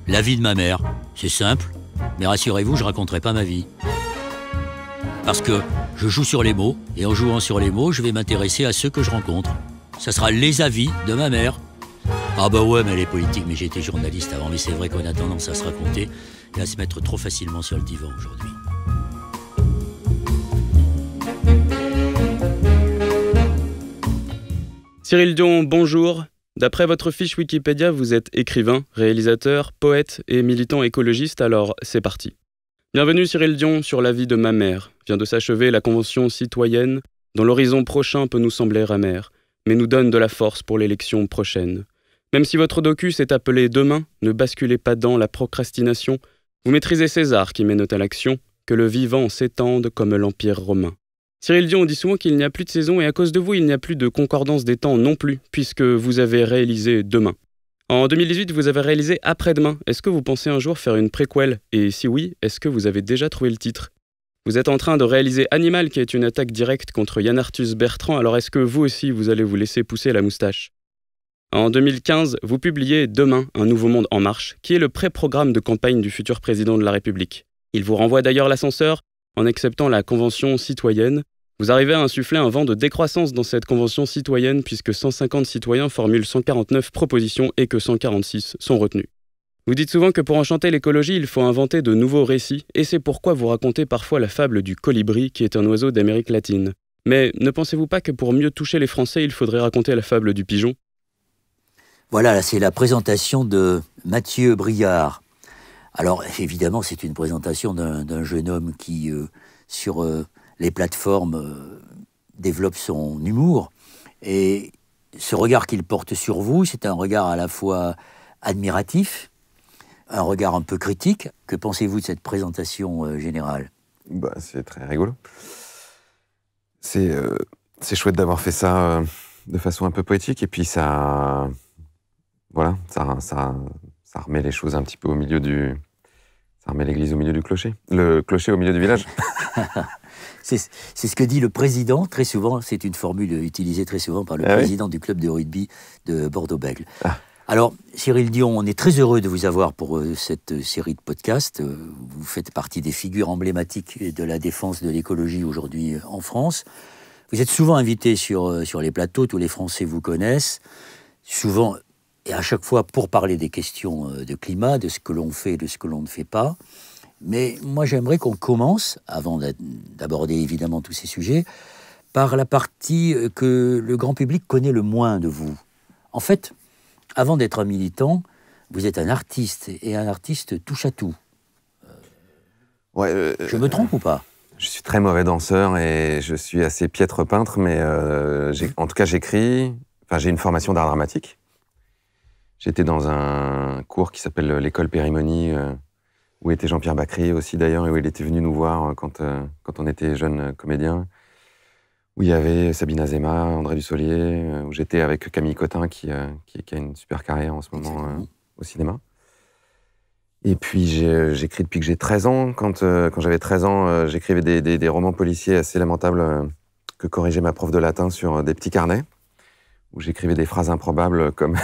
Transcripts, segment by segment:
La vie de ma mère. C'est simple, mais rassurez-vous, je raconterai pas ma vie. Parce que je joue sur les mots, et en jouant sur les mots, je vais m'intéresser à ceux que je rencontre. Ça sera les avis de ma mère. Ah bah ouais, mais elle est politique, mais j'ai été journaliste avant. Mais c'est vrai qu'on a tendance à se raconter et à se mettre trop facilement sur le divan aujourd'hui. Cyril Dion, bonjour. D'après votre fiche Wikipédia, vous êtes écrivain, réalisateur, poète et militant écologiste, alors c'est parti. Bienvenue Cyril Dion sur La vie de ma mère. Vient de s'achever la Convention citoyenne, dont l'horizon prochain peut nous sembler amer, mais nous donne de la force pour l'élection prochaine. Même si votre docu s'est appelé Demain, ne basculez pas dans la procrastination. Vous maîtrisez César qui mène à l'action, que le vivant s'étende comme l'Empire romain. Cyril Dion dit souvent qu'il n'y a plus de saison et à cause de vous, il n'y a plus de concordance des temps non plus, puisque vous avez réalisé Demain. En 2018, vous avez réalisé Après-demain. Est-ce que vous pensez un jour faire une préquelle? Et si oui, est-ce que vous avez déjà trouvé le titre? Vous êtes en train de réaliser Animal, qui est une attaque directe contre Yann Arthus Bertrand, alors est-ce que vous aussi, vous allez vous laisser pousser la moustache? En 2015, vous publiez Demain, un nouveau monde en marche, qui est le pré-programme de campagne du futur président de la République. Il vous renvoie d'ailleurs l'ascenseur en acceptant la Convention citoyenne. Vous arrivez à insuffler un vent de décroissance dans cette Convention citoyenne puisque 150 citoyens formulent 149 propositions et que 146 sont retenues. Vous dites souvent que pour enchanter l'écologie, il faut inventer de nouveaux récits, et c'est pourquoi vous racontez parfois la fable du colibri, qui est un oiseau d'Amérique latine. Mais ne pensez-vous pas que pour mieux toucher les Français, il faudrait raconter la fable du pigeon? Voilà, c'est la présentation de Mathieu Briard. Alors, évidemment, c'est une présentation d'un jeune homme qui, sur les plateformes, développe son humour. Et ce regard qu'il porte sur vous, c'est un regard à la fois admiratif, un regard un peu critique. Que pensez-vous de cette présentation générale? C'est très rigolo. C'est chouette d'avoir fait ça de façon un peu poétique. Et puis ça... Voilà, ça remet les choses un petit peu au milieu du... Ça remet l'église au milieu du clocher. Le clocher au milieu du village. C'est ce que dit le président, très souvent. C'est une formule utilisée très souvent par le président du club de rugby de Bordeaux-Bègles. Ah. Alors, Cyril Dion, on est très heureux de vous avoir pour cette série de podcasts. Vous faites partie des figures emblématiques de la défense de l'écologie aujourd'hui en France. Vous êtes souvent invité sur les plateaux, tous les Français vous connaissent. Souvent... Et à chaque fois pour parler des questions de climat, de ce que l'on fait et de ce que l'on ne fait pas. Mais moi, j'aimerais qu'on commence, avant d'aborder évidemment tous ces sujets, par la partie que le grand public connaît le moins de vous. En fait, avant d'être un militant, vous êtes un artiste, et un artiste touche à tout. Je me trompe ou pas? Je suis très mauvais danseur et je suis assez piètre peintre, mais en tout cas, j'écris. Enfin, j'ai une formation d'art dramatique. J'étais dans un cours qui s'appelle l'école Périmonie, où était Jean-Pierre Bacry aussi d'ailleurs, et où il était venu nous voir quand on était jeunes comédiens, où il y avait Sabine Azéma, André Dussolier, où j'étais avec Camille Cotin, qui a une super carrière en ce moment au cinéma. Et puis j'écris depuis que j'ai 13 ans. Quand j'avais 13 ans, j'écrivais des romans policiers assez lamentables que corrigeait ma prof de latin sur des petits carnets, où j'écrivais des phrases improbables comme...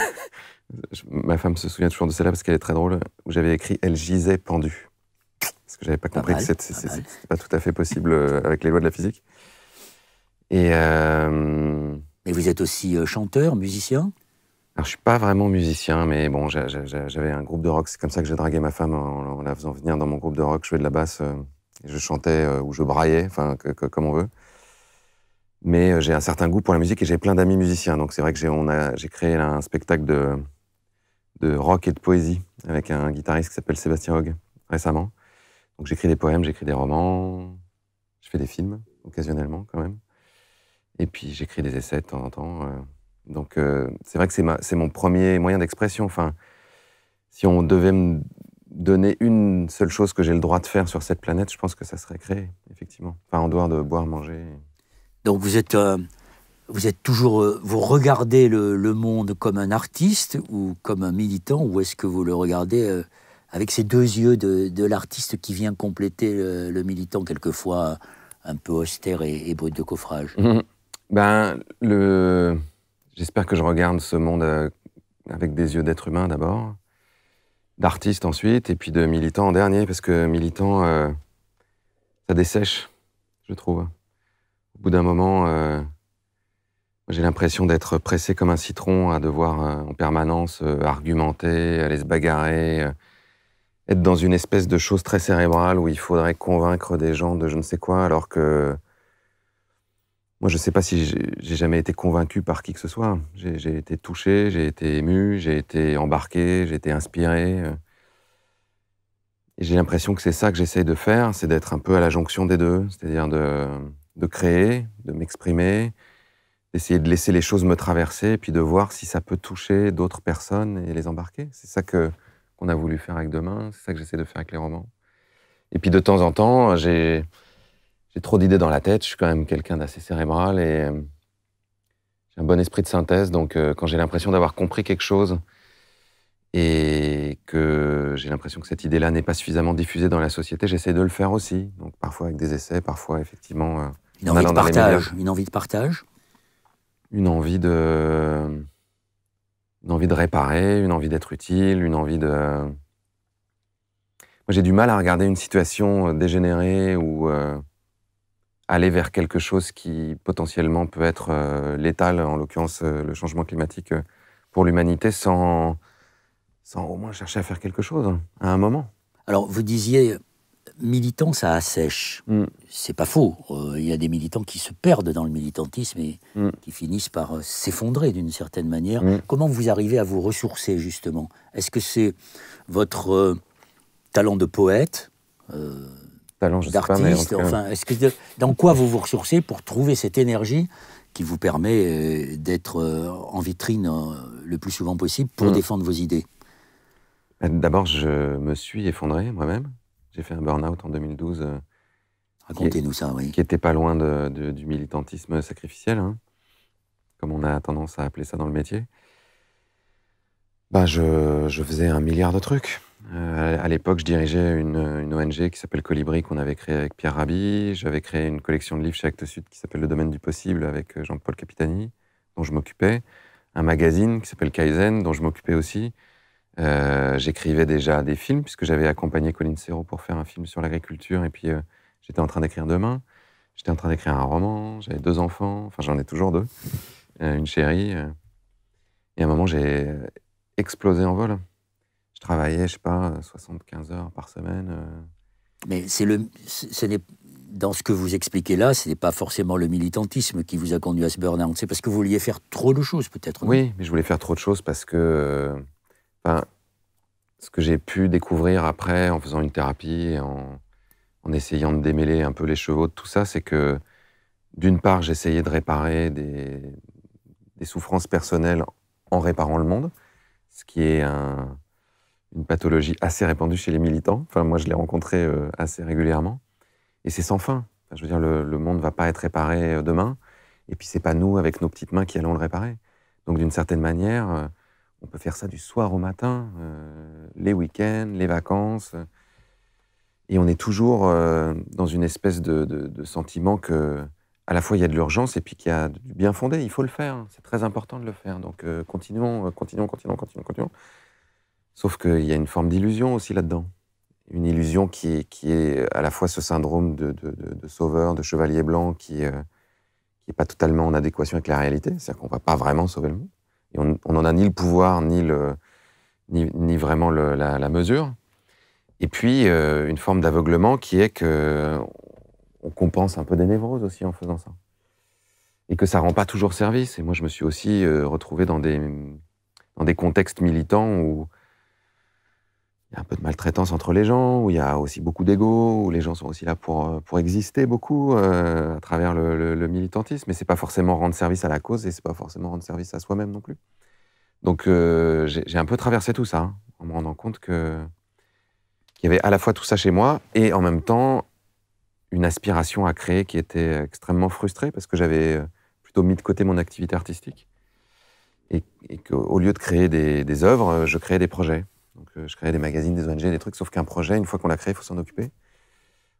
Ma femme se souvient toujours de celle-là parce qu'elle est très drôle, où j'avais écrit « Elle gisait pendue ». Parce que j'avais pas compris que c'était pas tout à fait possible avec les lois de la physique. Et vous êtes aussi chanteur, musicien? Alors je suis pas vraiment musicien, mais bon, j'avais un groupe de rock, c'est comme ça que j'ai dragué ma femme en la faisant venir dans mon groupe de rock, je jouais de la basse, et je chantais ou je braillais, enfin comme on veut. Mais j'ai un certain goût pour la musique et j'ai plein d'amis musiciens, donc c'est vrai que j'ai créé un spectacle de rock et de poésie avec un guitariste qui s'appelle Sébastien Hogg, récemment. Donc j'écris des poèmes, j'écris des romans, je fais des films, occasionnellement quand même. Et puis j'écris des essais de temps en temps. Donc c'est vrai que c'est mon premier moyen d'expression. Enfin, si on devait me donner une seule chose que j'ai le droit de faire sur cette planète, je pense que ça serait créer, effectivement. Enfin, en dehors de boire, manger. Donc vous êtes toujours... vous regardez le monde comme un artiste ou comme un militant, ou est-ce que vous le regardez avec ces deux yeux de l'artiste qui vient compléter le militant, quelquefois un peu austère et brut de coffrage? J'espère que je regarde ce monde avec des yeux d'être humain d'abord. d'artiste ensuite, et puis de militant en dernier, parce que militant, ça dessèche, je trouve. Au bout d'un moment, j'ai l'impression d'être pressé comme un citron, à devoir en permanence argumenter, aller se bagarrer, être dans une espèce de chose très cérébrale où il faudrait convaincre des gens de je ne sais quoi, alors que moi, je ne sais pas si j'ai jamais été convaincu par qui que ce soit. J'ai été touché, j'ai été ému, j'ai été embarqué, j'ai été inspiré. Et j'ai l'impression que c'est ça que j'essaye de faire, c'est d'être un peu à la jonction des deux, c'est-à-dire de créer, de m'exprimer, d'essayer de laisser les choses me traverser, et puis de voir si ça peut toucher d'autres personnes et les embarquer. C'est ça qu'on a voulu faire avec Demain, c'est ça que j'essaie de faire avec les romans. Et puis de temps en temps, j'ai trop d'idées dans la tête, je suis quand même quelqu'un d'assez cérébral et j'ai un bon esprit de synthèse, donc quand j'ai l'impression d'avoir compris quelque chose et que j'ai l'impression que cette idée-là n'est pas suffisamment diffusée dans la société, j'essaie de le faire aussi, donc parfois avec des essais, parfois effectivement une envie de partage. Une envie de partage. Une envie de réparer, une envie d'être utile, une envie de... Moi, j'ai du mal à regarder une situation dégénérée ou aller vers quelque chose qui potentiellement peut être létal, en l'occurrence le changement climatique pour l'humanité, sans au moins chercher à faire quelque chose à un moment. Alors, vous disiez, militant, ça assèche. C'est pas faux. Il y a des militants qui se perdent dans le militantisme et qui finissent par s'effondrer d'une certaine manière. Comment vous arrivez à vous ressourcer, justement? Est-ce que c'est votre talent de poète, d'artiste, enfin, dans quoi vous vous ressourcez pour trouver cette énergie qui vous permet d'être en vitrine le plus souvent possible pour défendre vos idées? D'abord, je me suis effondré moi-même. J'ai fait un burn-out en 2012. Racontez-nous ça, oui. Qui était pas loin du militantisme sacrificiel, hein, comme on a tendance à appeler ça dans le métier. Je faisais 1 milliard de trucs. À l'époque, je dirigeais une ONG qui s'appelle Colibri, qu'on avait créée avec Pierre Rabhi. J'avais créé une collection de livres chez Actes Sud qui s'appelle Le Domaine du Possible avec Jean-Paul Capitani, dont je m'occupais. Un magazine qui s'appelle Kaizen, dont je m'occupais aussi. J'écrivais déjà des films, puisque j'avais accompagné Colline Serrault pour faire un film sur l'agriculture, et puis j'étais en train d'écrire Demain. J'étais en train d'écrire un roman, j'avais 2 enfants, enfin j'en ai toujours 2, une chérie. Et à un moment, j'ai explosé en vol. Je travaillais, je sais pas, 75 heures par semaine. Mais dans ce que vous expliquez là, ce n'est pas forcément le militantisme qui vous a conduit à ce burn-out. C'est parce que vous vouliez faire trop de choses, peut-être. Oui, mais je voulais faire trop de choses parce que... ce que j'ai pu découvrir après, en faisant une thérapie et en essayant de démêler un peu les chevaux de tout ça, c'est que, d'une part, j'essayais de réparer des souffrances personnelles en réparant le monde, ce qui est une pathologie assez répandue chez les militants. Enfin, moi, je l'ai rencontré assez régulièrement. Et c'est sans fin. Enfin, je veux dire, le monde ne va pas être réparé demain. Et puis, c'est pas nous, avec nos petites mains, qui allons le réparer. Donc, d'une certaine manière, on peut faire ça du soir au matin, les week-ends, les vacances. Et on est toujours dans une espèce de sentiment que, à la fois, il y a de l'urgence et puis qu'il y a du bien fondé. Il faut le faire. C'est très important de le faire. Donc, continuons. Sauf qu'il y a une forme d'illusion aussi là-dedans. Une illusion qui est à la fois ce syndrome de sauveur, de chevalier blanc, qui est pas totalement en adéquation avec la réalité. C'est-à-dire qu'on ne va pas vraiment sauver le monde. Et on n'en a ni le pouvoir, ni vraiment la mesure. Et puis, une forme d'aveuglement qui est qu'on compense un peu des névroses aussi en faisant ça. Et que ça ne rend pas toujours service. Et moi, je me suis aussi retrouvé dans des contextes militants où il y a un peu de maltraitance entre les gens, où il y a aussi beaucoup d'ego, où les gens sont aussi là pour exister beaucoup à travers le militantisme. Mais ce n'est pas forcément rendre service à la cause et ce n'est pas forcément rendre service à soi-même non plus. Donc j'ai un peu traversé tout ça, hein, en me rendant compte qu'il y avait à la fois tout ça chez moi et en même temps une aspiration à créer qui était extrêmement frustrée parce que j'avais plutôt mis de côté mon activité artistique et qu'au lieu de créer des œuvres, je créais des projets. Donc je créais des magazines, des ONG, des trucs, sauf qu'un projet, une fois qu'on l'a créé, il faut s'en occuper.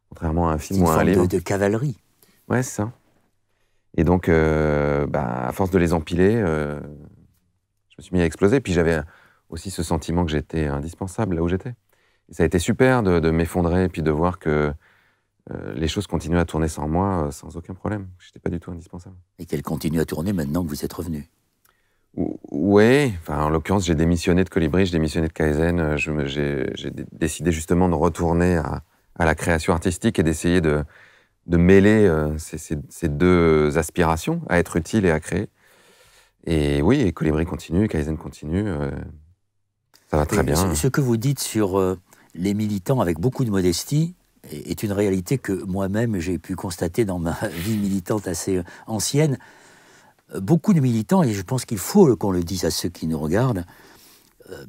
Contrairement à un film ou à un livre. C'est une forme de cavalerie. Ouais, c'est ça. Et donc, à force de les empiler, je me suis mis à exploser. Puis j'avais aussi ce sentiment que j'étais indispensable là où j'étais. Et ça a été super de m'effondrer et puis de voir que les choses continuaient à tourner sans moi, sans aucun problème. Je n'étais pas du tout indispensable. Et qu'elles continuent à tourner maintenant que vous êtes revenu. Oui, enfin, en l'occurrence, j'ai démissionné de Colibri, j'ai démissionné de Kaizen. J'ai décidé justement de retourner à la création artistique et d'essayer de mêler ces deux aspirations, à être utile et à créer. Et oui, et Colibri continue, Kaizen continue, ça va très bien. Ce que vous dites sur les militants avec beaucoup de modestie est une réalité que moi-même j'ai pu constater dans ma vie militante assez ancienne. Beaucoup de militants, et je pense qu'il faut qu'on le dise à ceux qui nous regardent,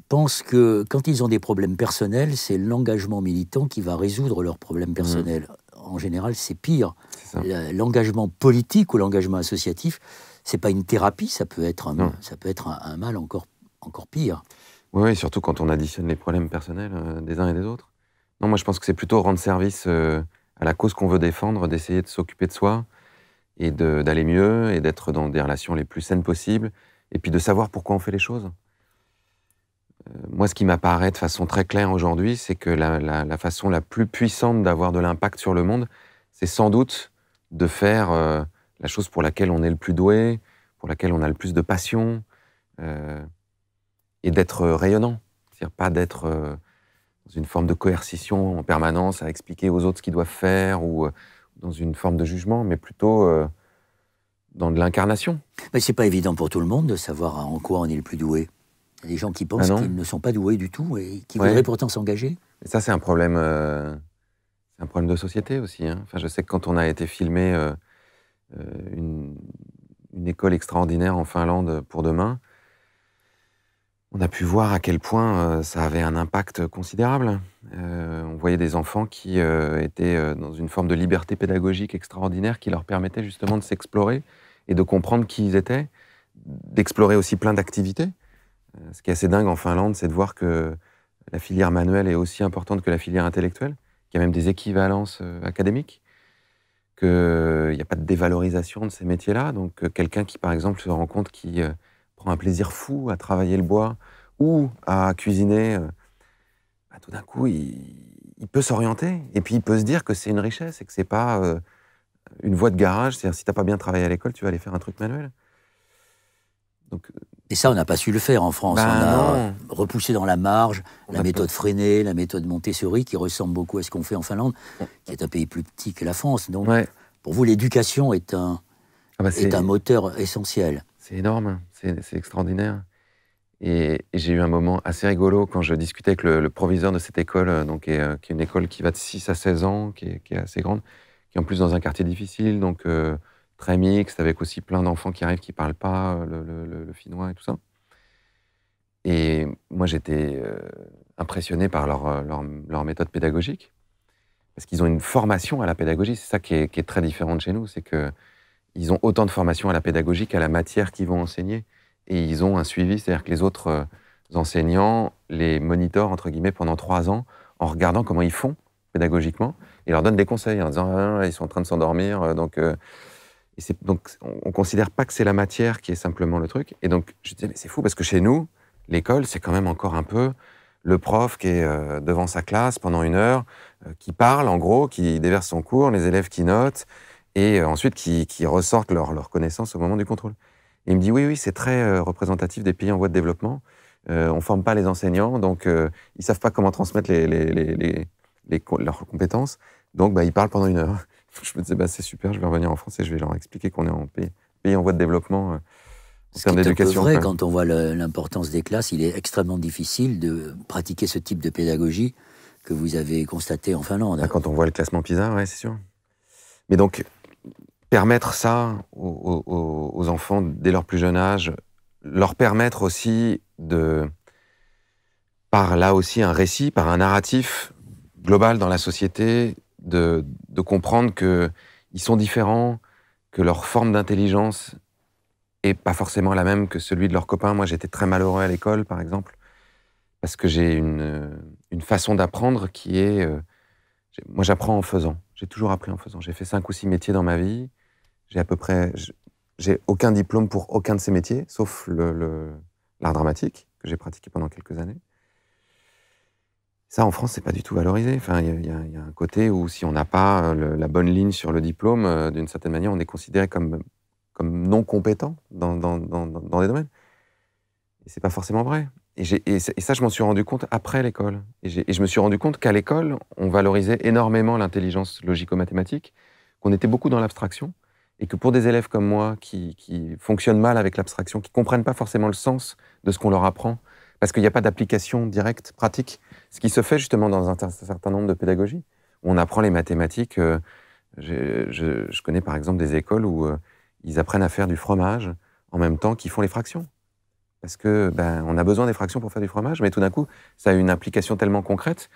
pensent que quand ils ont des problèmes personnels, c'est l'engagement militant qui va résoudre leurs problèmes personnels. En général, c'est pire. L'engagement politique ou l'engagement associatif, c'est pas une thérapie, ça peut être un mal encore pire. Oui, surtout quand on additionne les problèmes personnels des uns et des autres. Non, moi je pense que c'est plutôt rendre service à la cause qu'on veut défendre, d'essayer de s'occuper de soi et d'aller mieux et d'être dans des relations les plus saines possibles et puis de savoir pourquoi on fait les choses. Moi, ce qui m'apparaît de façon très claire aujourd'hui, c'est que la façon la plus puissante d'avoir de l'impact sur le monde, c'est sans doute de faire la chose pour laquelle on est le plus doué, pour laquelle on a le plus de passion, et d'être rayonnant. C'est-à-dire pas d'être dans une forme de coercition en permanence à expliquer aux autres ce qu'ils doivent faire ou dans une forme de jugement, mais plutôt dans de l'incarnation. Mais c'est pas évident pour tout le monde de savoir en quoi on est le plus doué. Il y a des gens qui pensent qu'ils ne sont pas doués du tout et qui voudraient pourtant s'engager. Et ça, c'est un problème de société aussi. Hein. Enfin, je sais que quand on a été filmer une école extraordinaire en Finlande pour demain, on a pu voir à quel point ça avait un impact considérable. On voyait des enfants qui étaient dans une forme de liberté pédagogique extraordinaire qui leur permettait justement de s'explorer et de comprendre qui ils étaient, d'explorer aussi plein d'activités. Ce qui est assez dingue en Finlande, c'est de voir que la filière manuelle est aussi importante que la filière intellectuelle, qu'il y a même des équivalences académiques, qu'il n'y a pas de dévalorisation de ces métiers-là. Donc quelqu'un qui, par exemple, se rend compte qu'il prend un plaisir fou à travailler le bois ou à cuisiner, tout d'un coup, il peut s'orienter et puis il peut se dire que c'est une richesse et que c'est pas une voie de garage. C'est-à-dire, si tu n'as pas bien travaillé à l'école, tu vas aller faire un truc manuel. Donc, et ça, on n'a pas su le faire en France. On a repoussé dans la marge la méthode Freinet, la méthode Montessori, qui ressemble beaucoup à ce qu'on fait en Finlande, qui est un pays plus petit que la France. Donc, pour vous, l'éducation est un moteur essentiel. C'est énorme, c'est extraordinaire. Et j'ai eu un moment assez rigolo quand je discutais avec le proviseur de cette école, qui est une école qui va de 6 à 16 ans, qui est assez grande, qui est en plus dans un quartier difficile, donc très mixte, avec aussi plein d'enfants qui arrivent qui ne parlent pas le finnois et tout ça. Et moi, j'étais impressionné par leur méthode pédagogique, parce qu'ils ont une formation à la pédagogie. C'est ça qui est très différent de chez nous, c'est qu'ils ont autant de formation à la pédagogie qu'à la matière qu'ils vont enseigner. Et ils ont un suivi, c'est-à-dire que les autres enseignants les monitorent, entre guillemets, pendant 3 ans, en regardant comment ils font pédagogiquement, et leur donnent des conseils en disant « ils sont en train de s'endormir ». Donc, on ne considère pas que c'est la matière qui est simplement le truc. Et donc, je disais, mais c'est fou, parce que chez nous, l'école, c'est quand même encore un peu le prof qui est devant sa classe pendant 1 heure, qui parle, en gros, qui déverse son cours, les élèves qui notent, et ensuite qui ressortent leur connaissance au moment du contrôle. Et il me dit, oui, c'est très représentatif des pays en voie de développement. On ne forme pas les enseignants, donc ils ne savent pas comment transmettre leurs compétences. Donc, ils parlent pendant 1 heure. Je me disais, c'est super, je vais revenir en France et je vais leur expliquer qu'on est en pays en voie de développement en termes d'éducation. C'est vrai, quand on voit l'importance des classes, il est extrêmement difficile de pratiquer ce type de pédagogie que vous avez constaté en Finlande. Quand on voit le classement PISA, oui, c'est sûr. Mais donc, permettre ça aux enfants dès leur plus jeune âge, leur permettre aussi par là aussi un récit, par un narratif global dans la société, de comprendre qu'ils sont différents, que leur forme d'intelligence est pas forcément la même que celui de leurs copains. Moi, j'étais très malheureux à l'école, par exemple, parce que j'ai une façon d'apprendre qui est... moi, j'apprends en faisant. J'ai toujours appris en faisant. J'ai fait 5 ou 6 métiers dans ma vie. J'ai aucun diplôme pour aucun de ces métiers, sauf l'art dramatique, que j'ai pratiqué pendant quelques années. Ça, en France, c'est pas du tout valorisé. Enfin, il y a un côté où si on n'a pas la bonne ligne sur le diplôme, d'une certaine manière, on est considéré comme non compétent dans des domaines. Et c'est pas forcément vrai. Et ça, je m'en suis rendu compte après l'école. Et je me suis rendu compte qu'à l'école, on valorisait énormément l'intelligence logico-mathématique, qu'on était beaucoup dans l'abstraction, et que pour des élèves comme moi qui fonctionnent mal avec l'abstraction, qui comprennent pas forcément le sens de ce qu'on leur apprend, parce qu'il n'y a pas d'application directe, pratique, ce qui se fait justement dans un certain nombre de pédagogies, où on apprend les mathématiques. Je connais par exemple des écoles où ils apprennent à faire du fromage en même temps qu'ils font les fractions. Parce que on a besoin des fractions pour faire du fromage, mais tout d'un coup, ça a une application tellement concrète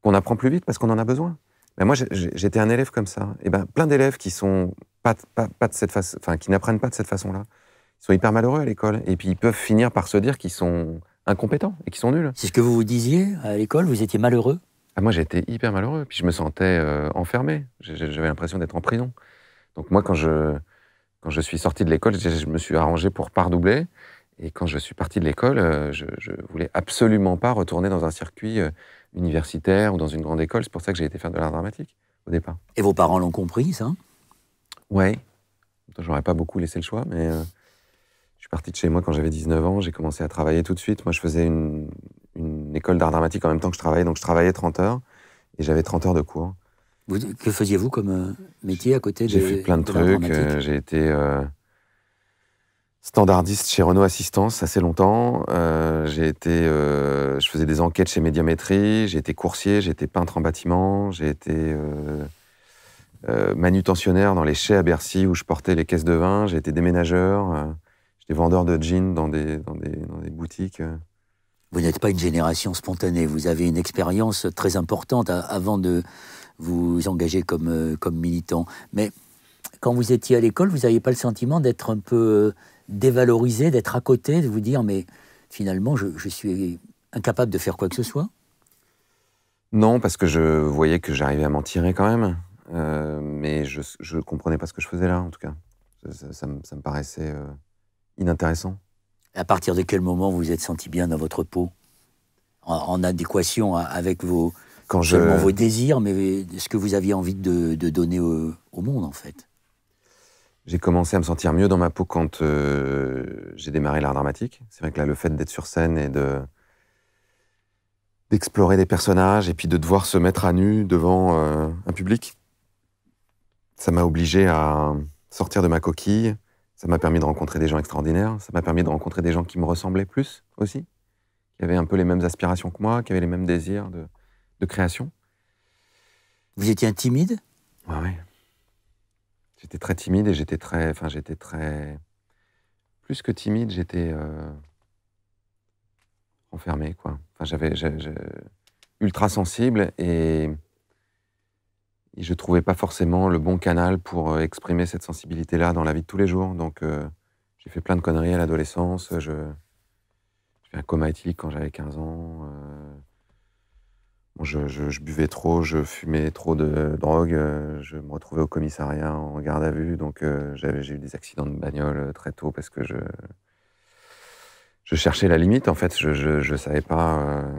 qu'on apprend plus vite parce qu'on en a besoin. Moi, j'étais un élève comme ça. Et plein d'élèves qui sont pas de cette façon, enfin, qui n'apprennent pas de cette façon-là, ils sont hyper malheureux à l'école. Et puis, ils peuvent finir par se dire qu'ils sont incompétents et qu'ils sont nuls. C'est ce que vous vous disiez à l'école? Vous étiez malheureux? Moi, j'étais hyper malheureux. Puis, je me sentais enfermé. J'avais l'impression d'être en prison. Donc, moi, quand je suis sorti de l'école, je me suis arrangé pour pas redoubler. Et quand je suis parti de l'école, je voulais absolument pas retourner dans un circuit universitaire ou dans une grande école. C'est pour ça que j'ai été faire de l'art dramatique, au départ. Et vos parents l'ont compris, ça? Ouais. J'aurais pas beaucoup laissé le choix, mais je suis parti de chez moi quand j'avais 19 ans. J'ai commencé à travailler tout de suite. Moi, je faisais une école d'art dramatique en même temps que je travaillais. Donc, je travaillais 30 heures et j'avais 30 heures de cours. Que faisiez-vous comme métier à côté de J'ai fait plein de trucs. J'ai été standardiste chez Renault Assistance assez longtemps. Je faisais des enquêtes chez Médiamétrie. J'ai été coursier, j'ai été peintre en bâtiment. J'ai été manutentionnaire dans les chais à Bercy où je portais les caisses de vin. J'ai été déménageur. J'étais vendeur de jeans dans des boutiques. Vous n'êtes pas une génération spontanée. Vous avez une expérience très importante avant de vous engager comme militant. Mais quand vous étiez à l'école, vous n'aviez pas le sentiment d'être un peu dévalorisé, d'être à côté, de vous dire mais finalement je suis incapable de faire quoi que ce soit? Non, parce que je voyais que j'arrivais à m'en tirer quand même, mais je comprenais pas ce que je faisais là en tout cas. Ça me paraissait inintéressant. À partir de quel moment vous vous êtes senti bien dans votre peau, en adéquation avec vos désirs, mais ce que vous aviez envie de donner au monde en fait? J'ai commencé à me sentir mieux dans ma peau quand j'ai démarré l'art dramatique. C'est vrai que là, le fait d'être sur scène et d'explorer des personnages et puis de devoir se mettre à nu devant un public, ça m'a obligé à sortir de ma coquille. Ça m'a permis de rencontrer des gens extraordinaires. Ça m'a permis de rencontrer des gens qui me ressemblaient plus aussi, qui avaient un peu les mêmes aspirations que moi, qui avaient les mêmes désirs de création. Vous étiez timide? Oui. J'étais très timide et plus que timide, j'étais enfermé, quoi. Enfin, j'avais ultra sensible et je trouvais pas forcément le bon canal pour exprimer cette sensibilité-là dans la vie de tous les jours. Donc, j'ai fait plein de conneries à l'adolescence. J'ai fait un coma éthylique quand j'avais 15 ans. Je buvais trop, je fumais trop de drogue, je me retrouvais au commissariat en garde à vue, donc j'ai eu des accidents de bagnole très tôt parce que je cherchais la limite en fait, je savais pas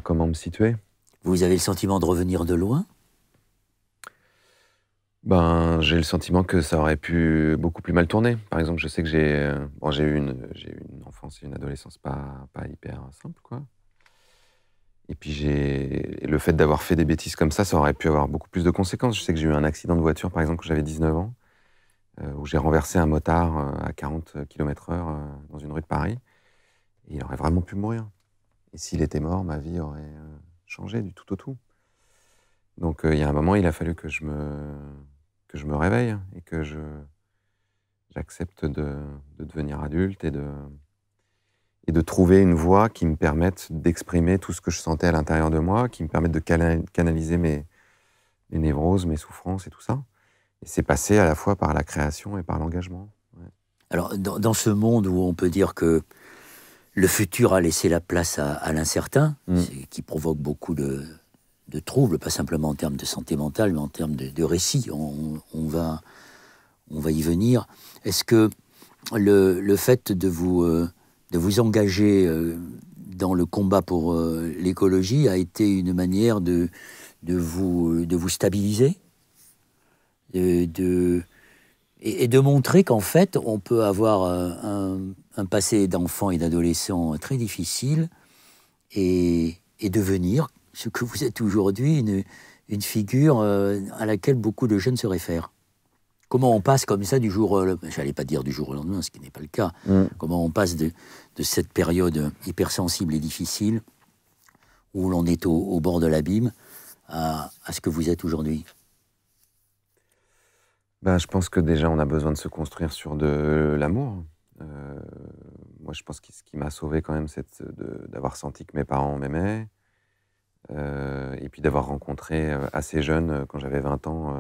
comment me situer. Vous avez le sentiment de revenir de loin? J'ai le sentiment que ça aurait pu beaucoup plus mal tourner. Par exemple, je sais que j'ai eu une enfance et une adolescence pas hyper simple, quoi. Et puis le fait d'avoir fait des bêtises comme ça aurait pu avoir beaucoup plus de conséquences. Je sais que j'ai eu un accident de voiture, par exemple, quand j'avais 19 ans, où j'ai renversé un motard à 40 km/h dans une rue de Paris. Et il aurait vraiment pu mourir. Et s'il était mort, ma vie aurait changé du tout au tout. Donc il y a un moment, il a fallu que je me réveille et que j'accepte de devenir adulte et de trouver une voie qui me permette d'exprimer tout ce que je sentais à l'intérieur de moi, qui me permette de canaliser mes névroses, mes souffrances et tout ça. Et c'est passé à la fois par la création et par l'engagement. Ouais. Alors, dans ce monde où on peut dire que le futur a laissé la place à l'incertain, qui provoque beaucoup de troubles, pas simplement en termes de santé mentale, mais en termes de récit, on va y venir. Est-ce que le fait de vous de vous engager dans le combat pour l'écologie a été une manière de vous stabiliser, et de montrer qu'en fait, on peut avoir un passé d'enfant et d'adolescent très difficile et devenir ce que vous êtes aujourd'hui, une figure à laquelle beaucoup de jeunes se réfèrent. Comment on passe comme ça du jour, j'allais pas dire du jour au lendemain, ce qui n'est pas le cas, comment on passe de cette période hypersensible et difficile, où l'on est au bord de l'abîme, à ce que vous êtes aujourd'hui? Je pense que déjà, on a besoin de se construire sur de l'amour. Moi, je pense que ce qui m'a sauvé quand même, c'est d'avoir senti que mes parents m'aimaient, et puis d'avoir rencontré assez jeune, quand j'avais 20 ans,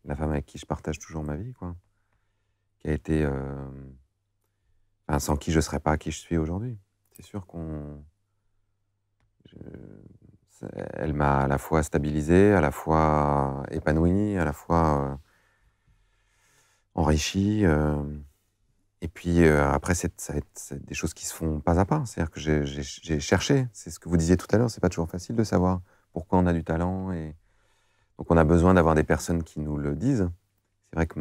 la femme avec qui je partage toujours ma vie, quoi. Qui a été... sans qui je ne serais pas qui je suis aujourd'hui. C'est sûr elle m'a à la fois stabilisé, à la fois épanoui, à la fois enrichi. Et puis après, c'est des choses qui se font pas à pas. C'est-à-dire que j'ai cherché. C'est ce que vous disiez tout à l'heure. C'est pas toujours facile de savoir pourquoi on a du talent. Et donc on a besoin d'avoir des personnes qui nous le disent. C'est vrai que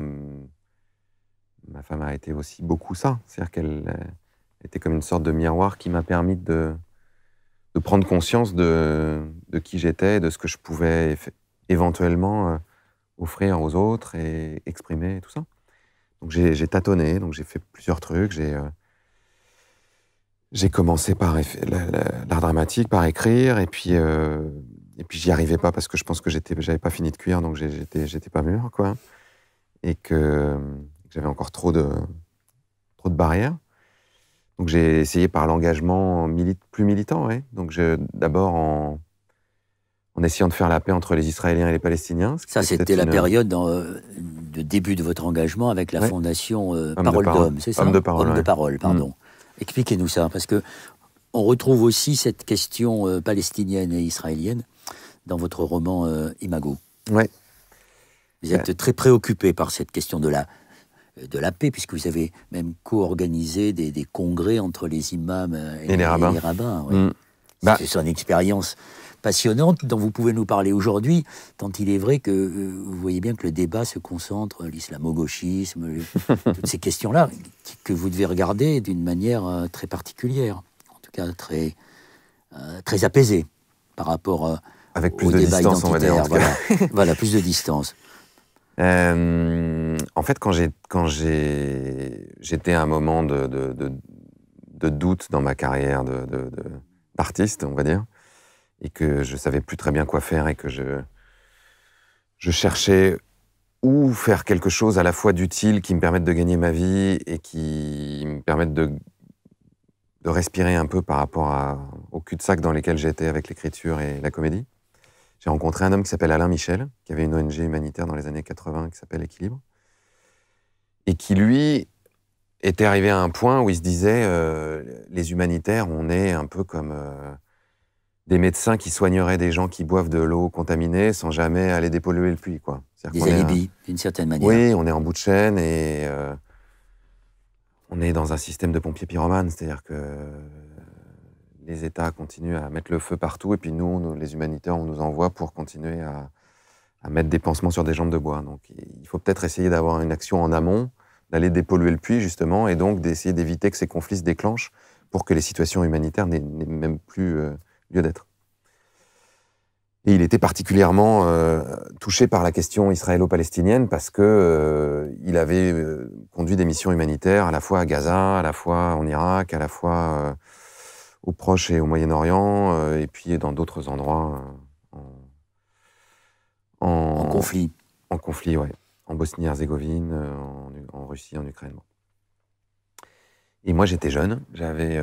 ma femme a été aussi beaucoup ça. C'est-à-dire qu'elle était comme une sorte de miroir qui m'a permis de prendre conscience de qui j'étais, de ce que je pouvais éventuellement offrir aux autres et exprimer et tout ça. Donc j'ai tâtonné, donc j'ai fait plusieurs trucs. J'ai commencé par l'art dramatique, par écrire, et puis j'y arrivais pas parce que je pense que j'avais pas fini de cuire, donc j'étais pas mûr, quoi, et que j'avais encore trop de barrières. Donc j'ai essayé par l'engagement plus militant, ouais. Donc d'abord en essayant de faire la paix entre les Israéliens et les Palestiniens. Ça, c'était la période de début de votre engagement avec la fondation Parole d'Homme, c'est ça? Homme de Parole. Homme de Parole, pardon. Expliquez-nous ça, parce que on retrouve aussi cette question palestinienne et israélienne dans votre roman Imago. Ouais. Vous êtes très préoccupé par cette question de la paix, puisque vous avez même co-organisé des congrès entre les imams et les rabbins. Ouais. C'est une expérience passionnante dont vous pouvez nous parler aujourd'hui, tant il est vrai que vous voyez bien que le débat se concentre, l'islamo-gauchisme, toutes ces questions-là, que vous devez regarder d'une manière très particulière, en tout cas très apaisée par rapport avec plus au de débat distance, identitaire. On va dire, voilà, plus de distance. En fait, quand j'étais à un moment de doute dans ma carrière d'artiste, on va dire, et que je savais plus très bien quoi faire, et que je cherchais où faire quelque chose à la fois d'utile qui me permette de gagner ma vie et qui me permette de respirer un peu par rapport au cul-de-sac dans lesquels j'étais avec l'écriture et la comédie. J'ai rencontré un homme qui s'appelle Alain Michel, qui avait une ONG humanitaire dans les années 80 qui s'appelle Équilibre, et qui, lui, était arrivé à un point où il se disait les humanitaires, on est un peu comme des médecins qui soigneraient des gens qui boivent de l'eau contaminée sans jamais aller dépolluer le puits, quoi. Des alibis, d'une certaine manière. Oui, on est en bout de chaîne et on est dans un système de pompiers pyromanes, c'est-à-dire que les États continuent à mettre le feu partout, et puis nous, les humanitaires, on nous envoie pour continuer à mettre des pansements sur des jambes de bois. Donc il faut peut-être essayer d'avoir une action en amont, d'aller dépolluer le puits, justement, et donc d'essayer d'éviter que ces conflits se déclenchent pour que les situations humanitaires n'aient même plus lieu d'être. Et il était particulièrement touché par la question israélo-palestinienne parce que il avait conduit des missions humanitaires à la fois à Gaza, à la fois en Irak, à la fois au Proche et au Moyen-Orient, et puis dans d'autres endroits en conflit. En conflit, ouais. En Bosnie-Herzégovine, en Russie, en Ukraine. Et moi, j'étais jeune, j'avais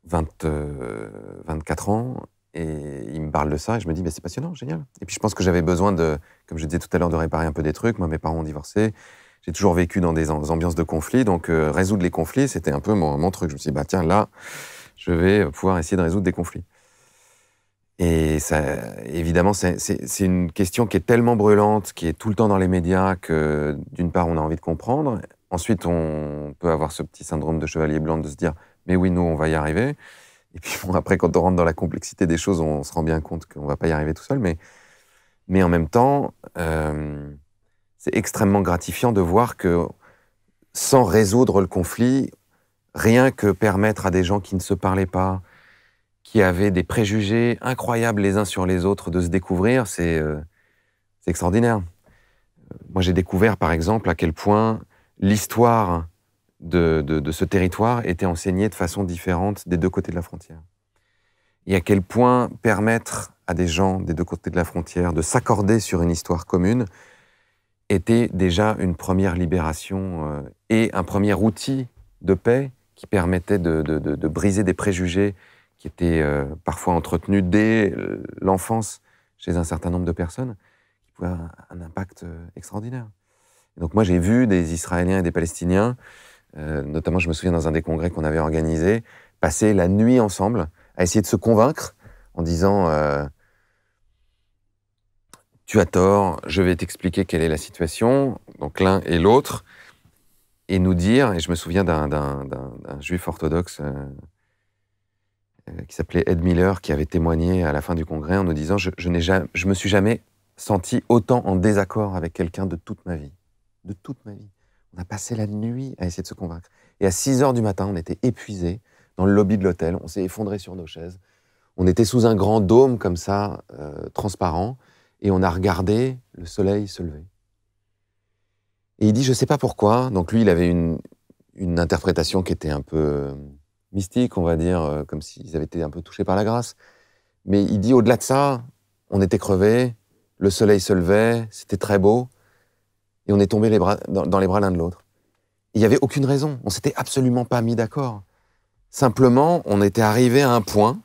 24 ans, et il me parle de ça, et je me dis, c'est passionnant, génial. Et puis je pense que j'avais besoin comme je disais tout à l'heure, de réparer un peu des trucs. Moi, mes parents ont divorcé, j'ai toujours vécu dans des ambiances de conflit, donc résoudre les conflits, c'était un peu mon truc. Je me suis dit, tiens, là, je vais pouvoir essayer de résoudre des conflits. Et ça, évidemment, c'est une question qui est tellement brûlante, qui est tout le temps dans les médias, que d'une part, on a envie de comprendre, ensuite, on peut avoir ce petit syndrome de chevalier blanc de se dire « mais oui, nous, on va y arriver ». Et puis bon, après, quand on rentre dans la complexité des choses, on se rend bien compte qu'on ne va pas y arriver tout seul. Mais en même temps, c'est extrêmement gratifiant de voir que sans résoudre le conflit, rien que permettre à des gens qui ne se parlaient pas, qui avaient des préjugés incroyables les uns sur les autres, de se découvrir, c'est extraordinaire. Moi, j'ai découvert, par exemple, à quel point l'histoire de ce territoire était enseignée de façon différente des deux côtés de la frontière. Et à quel point permettre à des gens des deux côtés de la frontière de s'accorder sur une histoire commune était déjà une première libération et un premier outil de paix qui permettait de briser des préjugés qui étaient parfois entretenus dès l'enfance chez un certain nombre de personnes, qui pouvaient avoir un impact extraordinaire. Et donc moi, j'ai vu des Israéliens et des Palestiniens, notamment je me souviens dans un des congrès qu'on avait organisé, passer la nuit ensemble à essayer de se convaincre en disant tu as tort, je vais t'expliquer quelle est la situation, donc l'un et l'autre, et nous dire, et je me souviens d'un juif orthodoxe qui s'appelait Ed Miller, qui avait témoigné à la fin du congrès en nous disant je me suis jamais senti autant en désaccord avec quelqu'un de toute ma vie. De toute ma vie. On a passé la nuit à essayer de se convaincre. Et à 6 heures du matin, on était épuisés dans le lobby de l'hôtel, on s'est effondrés sur nos chaises. On était sous un grand dôme comme ça, transparent, et on a regardé le soleil se lever. Et il dit, je sais pas pourquoi, donc lui, il avait une interprétation qui était un peu mystique, on va dire, comme s'ils avaient été un peu touchés par la grâce. Mais il dit, au-delà de ça, on était crevés, le soleil se levait, c'était très beau, et on est tombés dans les bras l'un de l'autre. Il n'y avait aucune raison, on s'était absolument pas mis d'accord. Simplement, on était arrivé à un point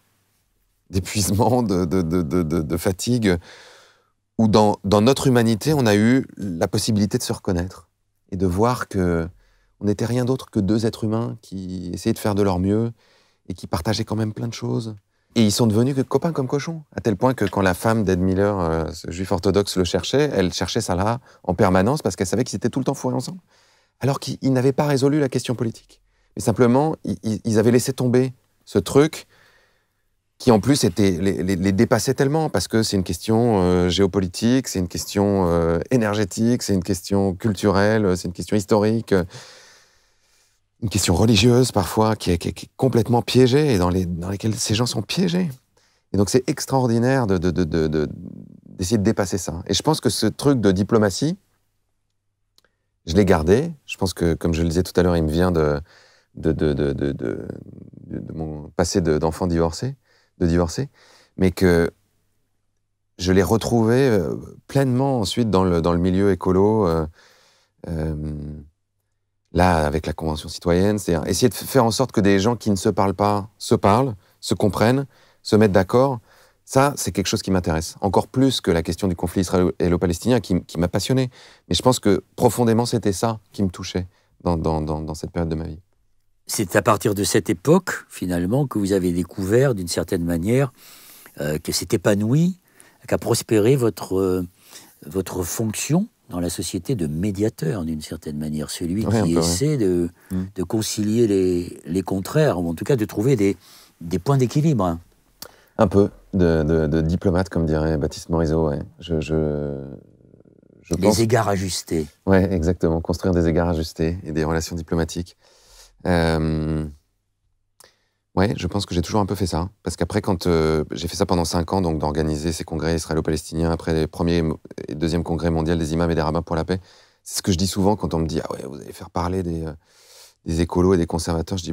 d'épuisement, de fatigue, où dans notre humanité, on a eu la possibilité de se reconnaître et de voir que on n'était rien d'autre que deux êtres humains qui essayaient de faire de leur mieux et qui partageaient quand même plein de choses. Et ils sont devenus copains comme cochons, à tel point que quand la femme d'Ed Miller, ce juif orthodoxe, le cherchait, elle cherchait Salah en permanence parce qu'elle savait qu'ils étaient tout le temps fourrés ensemble, alors qu'ils n'avaient pas résolu la question politique. Mais simplement, ils avaient laissé tomber ce truc qui en plus les dépassait tellement, parce que c'est une question géopolitique, c'est une question énergétique, c'est une question culturelle, c'est une question historique, une question religieuse parfois, qui est complètement piégée, et dans lesquelles ces gens sont piégés. Et donc c'est extraordinaire d'essayer de dépasser ça. Et je pense que ce truc de diplomatie, je l'ai gardé. Je pense que, comme je le disais tout à l'heure, il me vient de mon passé d'enfant divorcé, mais que je l'ai retrouvé pleinement ensuite dans le milieu écolo, là, avec la Convention citoyenne, c'est-à-dire essayer de faire en sorte que des gens qui ne se parlent pas se parlent, se comprennent, se mettent d'accord. Ça, c'est quelque chose qui m'intéresse, encore plus que la question du conflit israélo-palestinien qui m'a passionné. Mais je pense que profondément, c'était ça qui me touchait dans cette période de ma vie. C'est à partir de cette époque, finalement, que vous avez découvert, d'une certaine manière, que s'est épanouie, qu'a prospéré votre fonction dans la société de médiateur, d'une certaine manière. Celui qui essaie de concilier les contraires, ou en tout cas de trouver des points d'équilibre. Un peu de diplomate, comme dirait Baptiste Morisot, ouais. Je pense... égards ajustés. Ouais, exactement. Construire des égards ajustés et des relations diplomatiques. Ouais, je pense que j'ai toujours un peu fait ça. Parce qu'après, quand j'ai fait ça pendant 5 ans, donc d'organiser ces congrès israélo-palestiniens, après les premiers et deuxième congrès mondial des imams et des rabbins pour la paix, c'est ce que je dis souvent quand on me dit « Ah ouais, vous allez faire parler des écolos et des conservateurs », je dis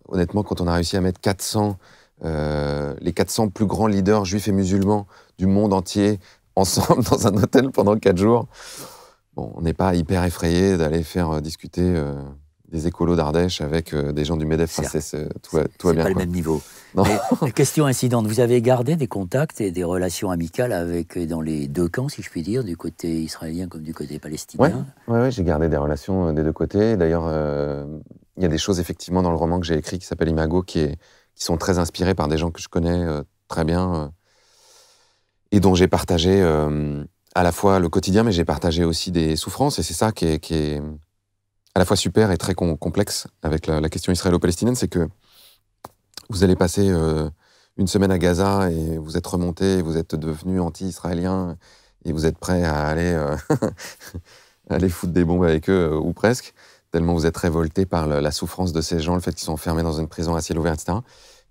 honnêtement, quand on a réussi à mettre les 400 plus grands leaders juifs et musulmans du monde entier ensemble dans un hôtel pendant 4 jours, bon, on n'est pas hyper effrayé d'aller faire discuter des écolos d'Ardèche avec des gens du MEDEF. Tout va bien. C'est pas le même niveau. Mais, question incidente, vous avez gardé des contacts et des relations amicales dans les deux camps, si je puis dire, du côté israélien comme du côté palestinien? Ouais, j'ai gardé des relations des deux côtés. D'ailleurs, il y a des choses effectivement dans le roman que j'ai écrit qui s'appelle Imago, qui sont très inspirés par des gens que je connais très bien et dont j'ai partagé à la fois le quotidien, mais j'ai partagé aussi des souffrances. Et c'est ça qui est à la fois super et très complexe avec la question israélo-palestinienne, c'est que vous allez passer une semaine à Gaza et vous êtes remonté, vous êtes devenu anti-israélien et vous êtes prêt à aller foutre des bombes avec eux, ou presque, tellement vous êtes révolté par la souffrance de ces gens, le fait qu'ils sont enfermés dans une prison à ciel ouvert, etc.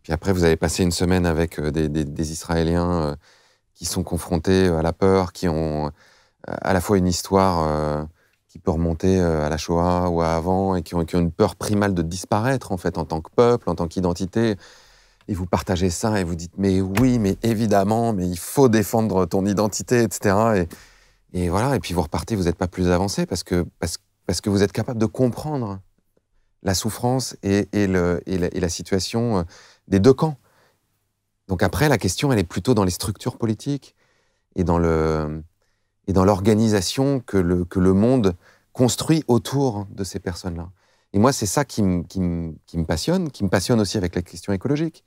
Puis après, vous allez passer une semaine avec des Israéliens qui sont confrontés à la peur, qui ont à la fois une histoire qui peut remonter à la Shoah ou à avant, et qui ont une peur primale de disparaître, en fait, en tant que peuple, en tant qu'identité. Et vous partagez ça et vous dites « mais oui, mais évidemment, mais il faut défendre ton identité, etc. » Et voilà, et puis vous repartez, vous n'êtes pas plus avancé parce que vous êtes capable de comprendre la souffrance et la situation des deux camps. Donc après, la question, elle est plutôt dans les structures politiques et dans l'organisation que le monde construit autour de ces personnes-là. Et moi, c'est ça qui me passionne aussi avec la question écologique.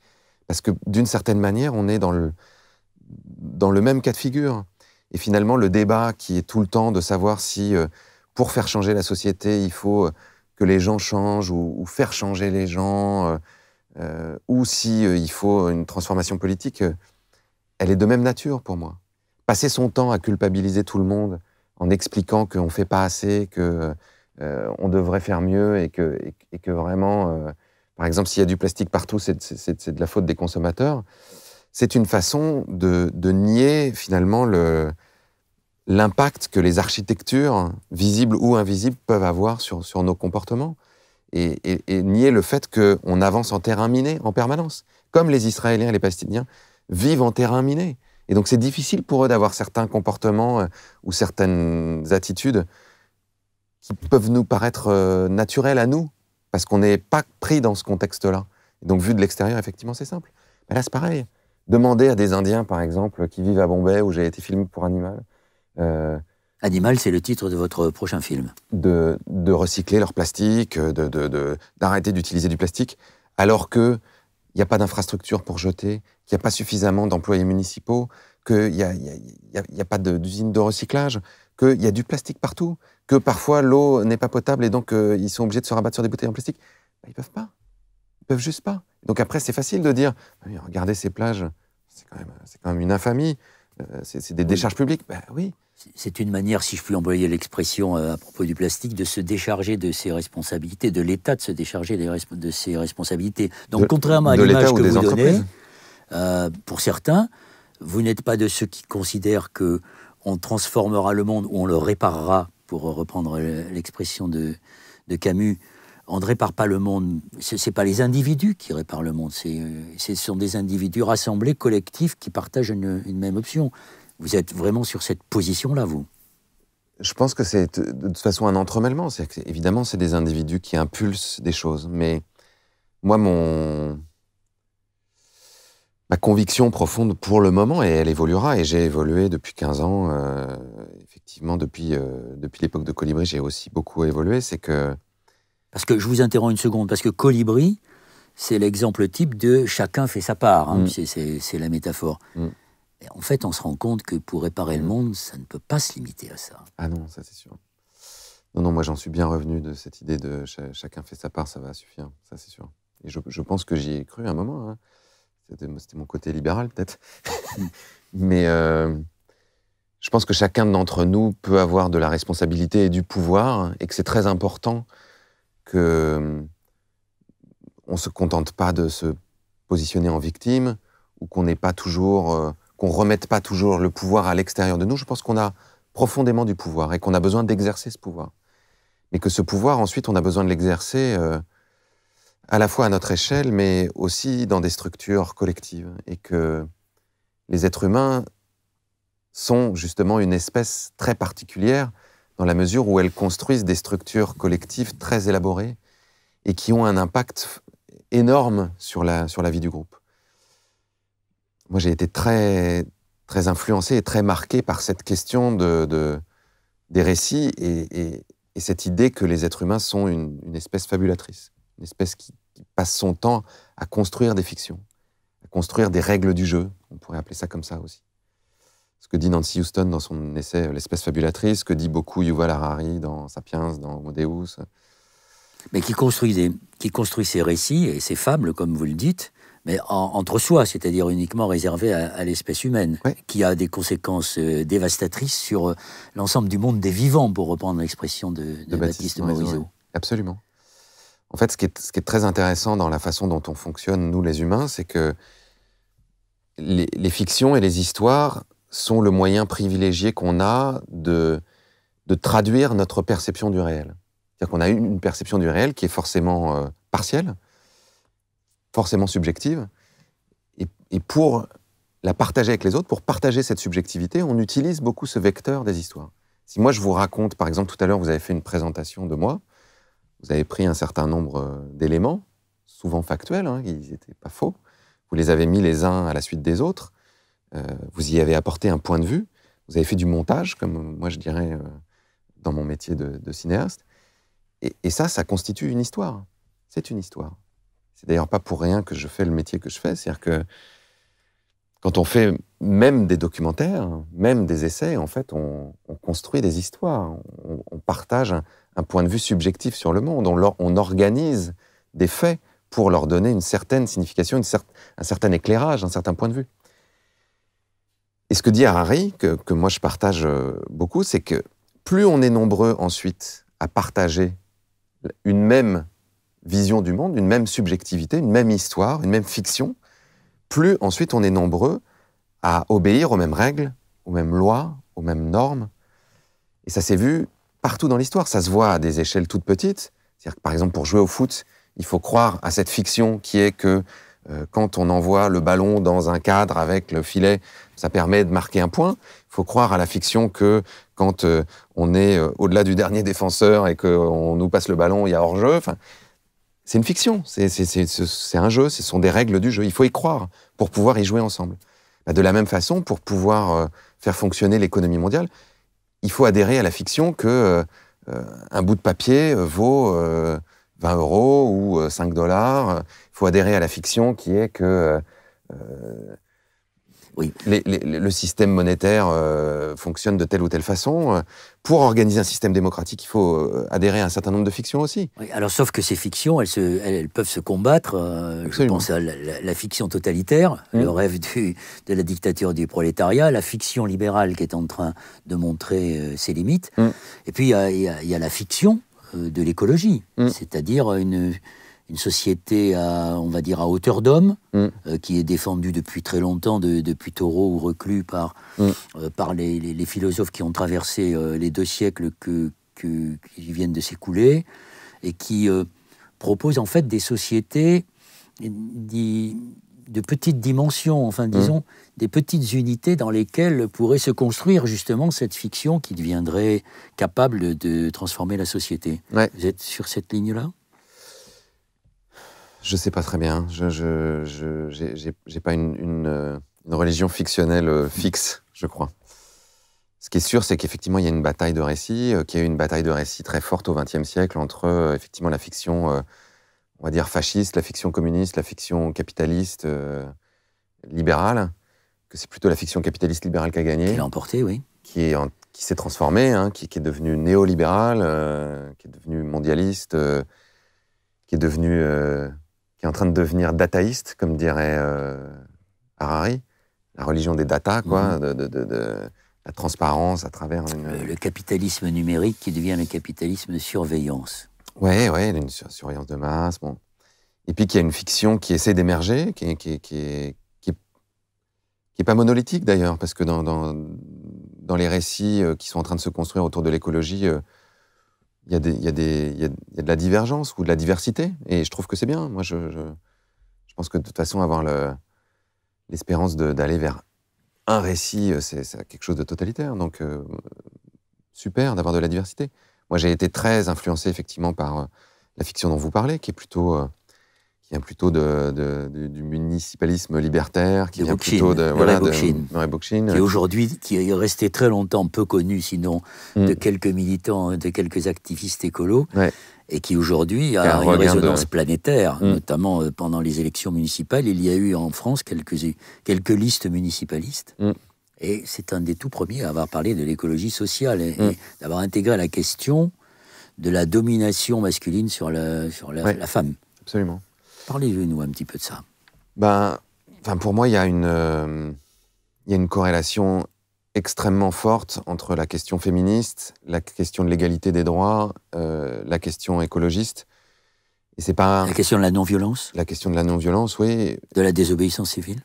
Parce que d'une certaine manière, on est dans le même cas de figure. Et finalement, le débat qui est tout le temps de savoir si, pour faire changer la société, il faut que les gens changent ou faire changer les gens, ou si il faut une transformation politique, elle est de même nature pour moi. Passer son temps à culpabiliser tout le monde en expliquant qu'on ne fait pas assez, qu'on devrait faire mieux et que vraiment, par exemple, s'il y a du plastique partout, c'est de la faute des consommateurs, c'est une façon de nier finalement l'impact que les architectures, visibles ou invisibles, peuvent avoir sur nos comportements. Et nier le fait qu'on avance en terrain miné en permanence. Comme les Israéliens et les Palestiniens vivent en terrain miné. Et donc c'est difficile pour eux d'avoir certains comportements ou certaines attitudes qui peuvent nous paraître naturelles à nous, parce qu'on n'est pas pris dans ce contexte-là. Et donc vu de l'extérieur, effectivement, c'est simple. Mais là, c'est pareil. Demandez à des Indiens, par exemple, qui vivent à Bombay, où j'ai été filmé pour Animal. Animal, c'est le titre de votre prochain film. De recycler leur plastique, d'arrêter d'utiliser du plastique, alors qu'il n'y a pas d'infrastructure pour jeter, qu'il n'y a pas suffisamment d'employés municipaux, qu'il n'y a pas d'usine de recyclage, qu'il y a du plastique partout, que parfois l'eau n'est pas potable et donc ils sont obligés de se rabattre sur des bouteilles en plastique. Ils ne peuvent pas. Ils ne peuvent juste pas. Donc après, c'est facile de dire « Regardez ces plages, c'est quand même une infamie, c'est des décharges publiques. » Ben oui. C'est une manière, si je puis employer l'expression à propos du plastique, de se décharger de ses responsabilités, de l'État de se décharger de ses responsabilités. Donc, contrairement à l'image que vous donnez, pour certains, vous n'êtes pas de ceux qui considèrent qu'on transformera le monde, ou on le réparera, pour reprendre l'expression de Camus. On ne répare pas le monde. Ce n'est pas les individus qui réparent le monde. Ce sont des individus rassemblés, collectifs, qui partagent une même option. Vous êtes vraiment sur cette position-là, vous? Je pense que c'est de toute façon un entremêlement. Évidemment, c'est des individus qui impulsent des choses. Mais moi, ma conviction profonde pour le moment, et elle évoluera, et j'ai évolué depuis 15 ans, effectivement, depuis l'époque de Colibri, j'ai aussi beaucoup évolué, c'est que... Parce que je vous interromps une seconde, parce que Colibri, c'est l'exemple type de chacun fait sa part, hein, c'est la métaphore. Et en fait, on se rend compte que pour réparer le monde, ça ne peut pas se limiter à ça. Ah non, ça c'est sûr. Non, moi j'en suis bien revenu de cette idée de chacun fait sa part, ça va suffire, ça c'est sûr. Et je pense que j'y ai cru un moment, hein. C'était mon côté libéral peut-être. Mais je pense que chacun d'entre nous peut avoir de la responsabilité et du pouvoir, et que c'est très important qu'on ne se contente pas de se positionner en victime, ou qu'on n'ait pas toujours... qu'on ne remette pas toujours le pouvoir à l'extérieur de nous. Je pense qu'on a profondément du pouvoir et qu'on a besoin d'exercer ce pouvoir. Mais que ce pouvoir, ensuite, on a besoin de l'exercer à la fois à notre échelle, mais aussi dans des structures collectives. Et que les êtres humains sont justement une espèce très particulière dans la mesure où elles construisent des structures collectives très élaborées et qui ont un impact énorme sur la vie du groupe. Moi, j'ai été très, très influencé et très marqué par cette question des récits et cette idée que les êtres humains sont une espèce fabulatrice, une espèce qui passe son temps à construire des fictions, à construire des règles du jeu, on pourrait appeler ça comme ça aussi. Ce que dit Nancy Houston dans son essai « L'espèce fabulatrice », ce que dit beaucoup Yuval Harari dans « Sapiens », dans « Homo Deus », Mais qui construit ses récits et ses fables, comme vous le dites, mais entre soi, c'est-à-dire uniquement réservé à l'espèce humaine, qui a des conséquences dévastatrices sur l'ensemble du monde des vivants, pour reprendre l'expression de Baptiste Morisot. Ouais. Absolument. En fait, ce qui est très intéressant dans la façon dont on fonctionne, nous les humains, c'est que les fictions et les histoires sont le moyen privilégié qu'on a de traduire notre perception du réel. C'est-à-dire qu'on a une perception du réel qui est forcément partielle, forcément subjective, et pour la partager avec les autres, pour partager cette subjectivité, on utilise beaucoup ce vecteur des histoires. Si moi je vous raconte, par exemple, tout à l'heure, vous avez fait une présentation de moi, vous avez pris un certain nombre d'éléments, souvent factuels, hein, ils n'étaient pas faux, vous les avez mis les uns à la suite des autres, vous y avez apporté un point de vue, vous avez fait du montage, comme moi je dirais dans mon métier de cinéaste, et ça constitue une histoire. C'est une histoire. C'est d'ailleurs pas pour rien que je fais le métier que je fais, c'est-à-dire que quand on fait même des documentaires, même des essais, en fait, on construit des histoires, on partage un point de vue subjectif sur le monde, on organise des faits pour leur donner une certaine signification, un certain éclairage, un certain point de vue. Et ce que dit Harari, que moi je partage beaucoup, c'est que plus on est nombreux ensuite à partager une même vision du monde, une même subjectivité, une même histoire, une même fiction, plus ensuite on est nombreux à obéir aux mêmes règles, aux mêmes lois, aux mêmes normes. Et ça s'est vu partout dans l'histoire. Ça se voit à des échelles toutes petites. C'est-à-dire que, par exemple, pour jouer au foot, il faut croire à cette fiction qui est que quand on envoie le ballon dans un cadre avec le filet, ça permet de marquer un point. Il faut croire à la fiction que quand on est au-delà du dernier défenseur et qu'on nous passe le ballon, il y a hors-jeu. Enfin, c'est une fiction, c'est un jeu, ce sont des règles du jeu. Il faut y croire pour pouvoir y jouer ensemble. De la même façon, pour pouvoir faire fonctionner l'économie mondiale, il faut adhérer à la fiction que un bout de papier vaut 20 € ou 5 $. Il faut adhérer à la fiction qui est que oui. Le système monétaire fonctionne de telle ou telle façon. Pour organiser un système démocratique, il faut adhérer à un certain nombre de fictions aussi. Oui, alors, sauf que ces fictions, elles peuvent se combattre. Je pense à la fiction totalitaire, le rêve de la dictature du prolétariat, la fiction libérale qui est en train de montrer ses limites. Et puis, il y a la fiction de l'écologie, c'est-à-dire une société on va dire à hauteur d'homme, qui est défendue depuis très longtemps, depuis Thoreau ou Reclus, par les philosophes qui ont traversé les 2 siècles qui viennent de s'écouler, et qui propose en fait des sociétés de petite dimension, enfin disons, des petites unités dans lesquelles pourrait se construire justement cette fiction qui deviendrait capable de transformer la société. Ouais. Vous êtes sur cette ligne-là ? Je sais pas très bien. J'ai pas une religion fictionnelle fixe, je crois. Ce qui est sûr, c'est qu'effectivement, il y a une bataille de récits, qu'il y a eu une bataille de récits très forte au XXe siècle entre effectivement la fiction, on va dire fasciste, la fiction communiste, la fiction capitaliste, libérale, que c'est plutôt la fiction capitaliste libérale qui a gagné. Qui l'a emporté, oui. Qui s'est transformée, hein, qui est devenue néolibérale, qui est devenue mondialiste, qui est en train de devenir dataïste, comme dirait Harari, la religion des data, quoi, de la transparence à travers le capitalisme numérique qui devient le capitalisme de surveillance. Ouais, une surveillance de masse, bon. Et puis qu'il y a une fiction qui essaie d'émerger, qui est pas monolithique d'ailleurs, parce que dans les récits qui sont en train de se construire autour de l'écologie, il y a de la divergence ou de la diversité, et je trouve que c'est bien. Moi, je pense que de toute façon, avoir l'espérance d'aller vers un récit, c'est quelque chose de totalitaire. Donc, super d'avoir de la diversité. Moi, j'ai été très influencé effectivement par la fiction dont vous parlez, qui vient plutôt du municipalisme libertaire, qui vient plutôt de Murray Bookchin, qui aujourd'hui, qui est resté très longtemps peu connu, sinon de quelques militants, de quelques activistes écolos, et qui aujourd'hui a une résonance planétaire, notamment pendant les élections municipales. Il y a eu en France quelques listes municipalistes, et c'est un des tout premiers à avoir parlé de l'écologie sociale, et d'avoir intégré la question la domination masculine sur la femme. Absolument. Parlez-nous un petit peu de ça. Pour moi, il y a une corrélation extrêmement forte entre la question féministe, la question de l'égalité des droits, la question écologiste. Et c'est pas... La question de la non-violence. La question de la non-violence, oui. De la désobéissance civile.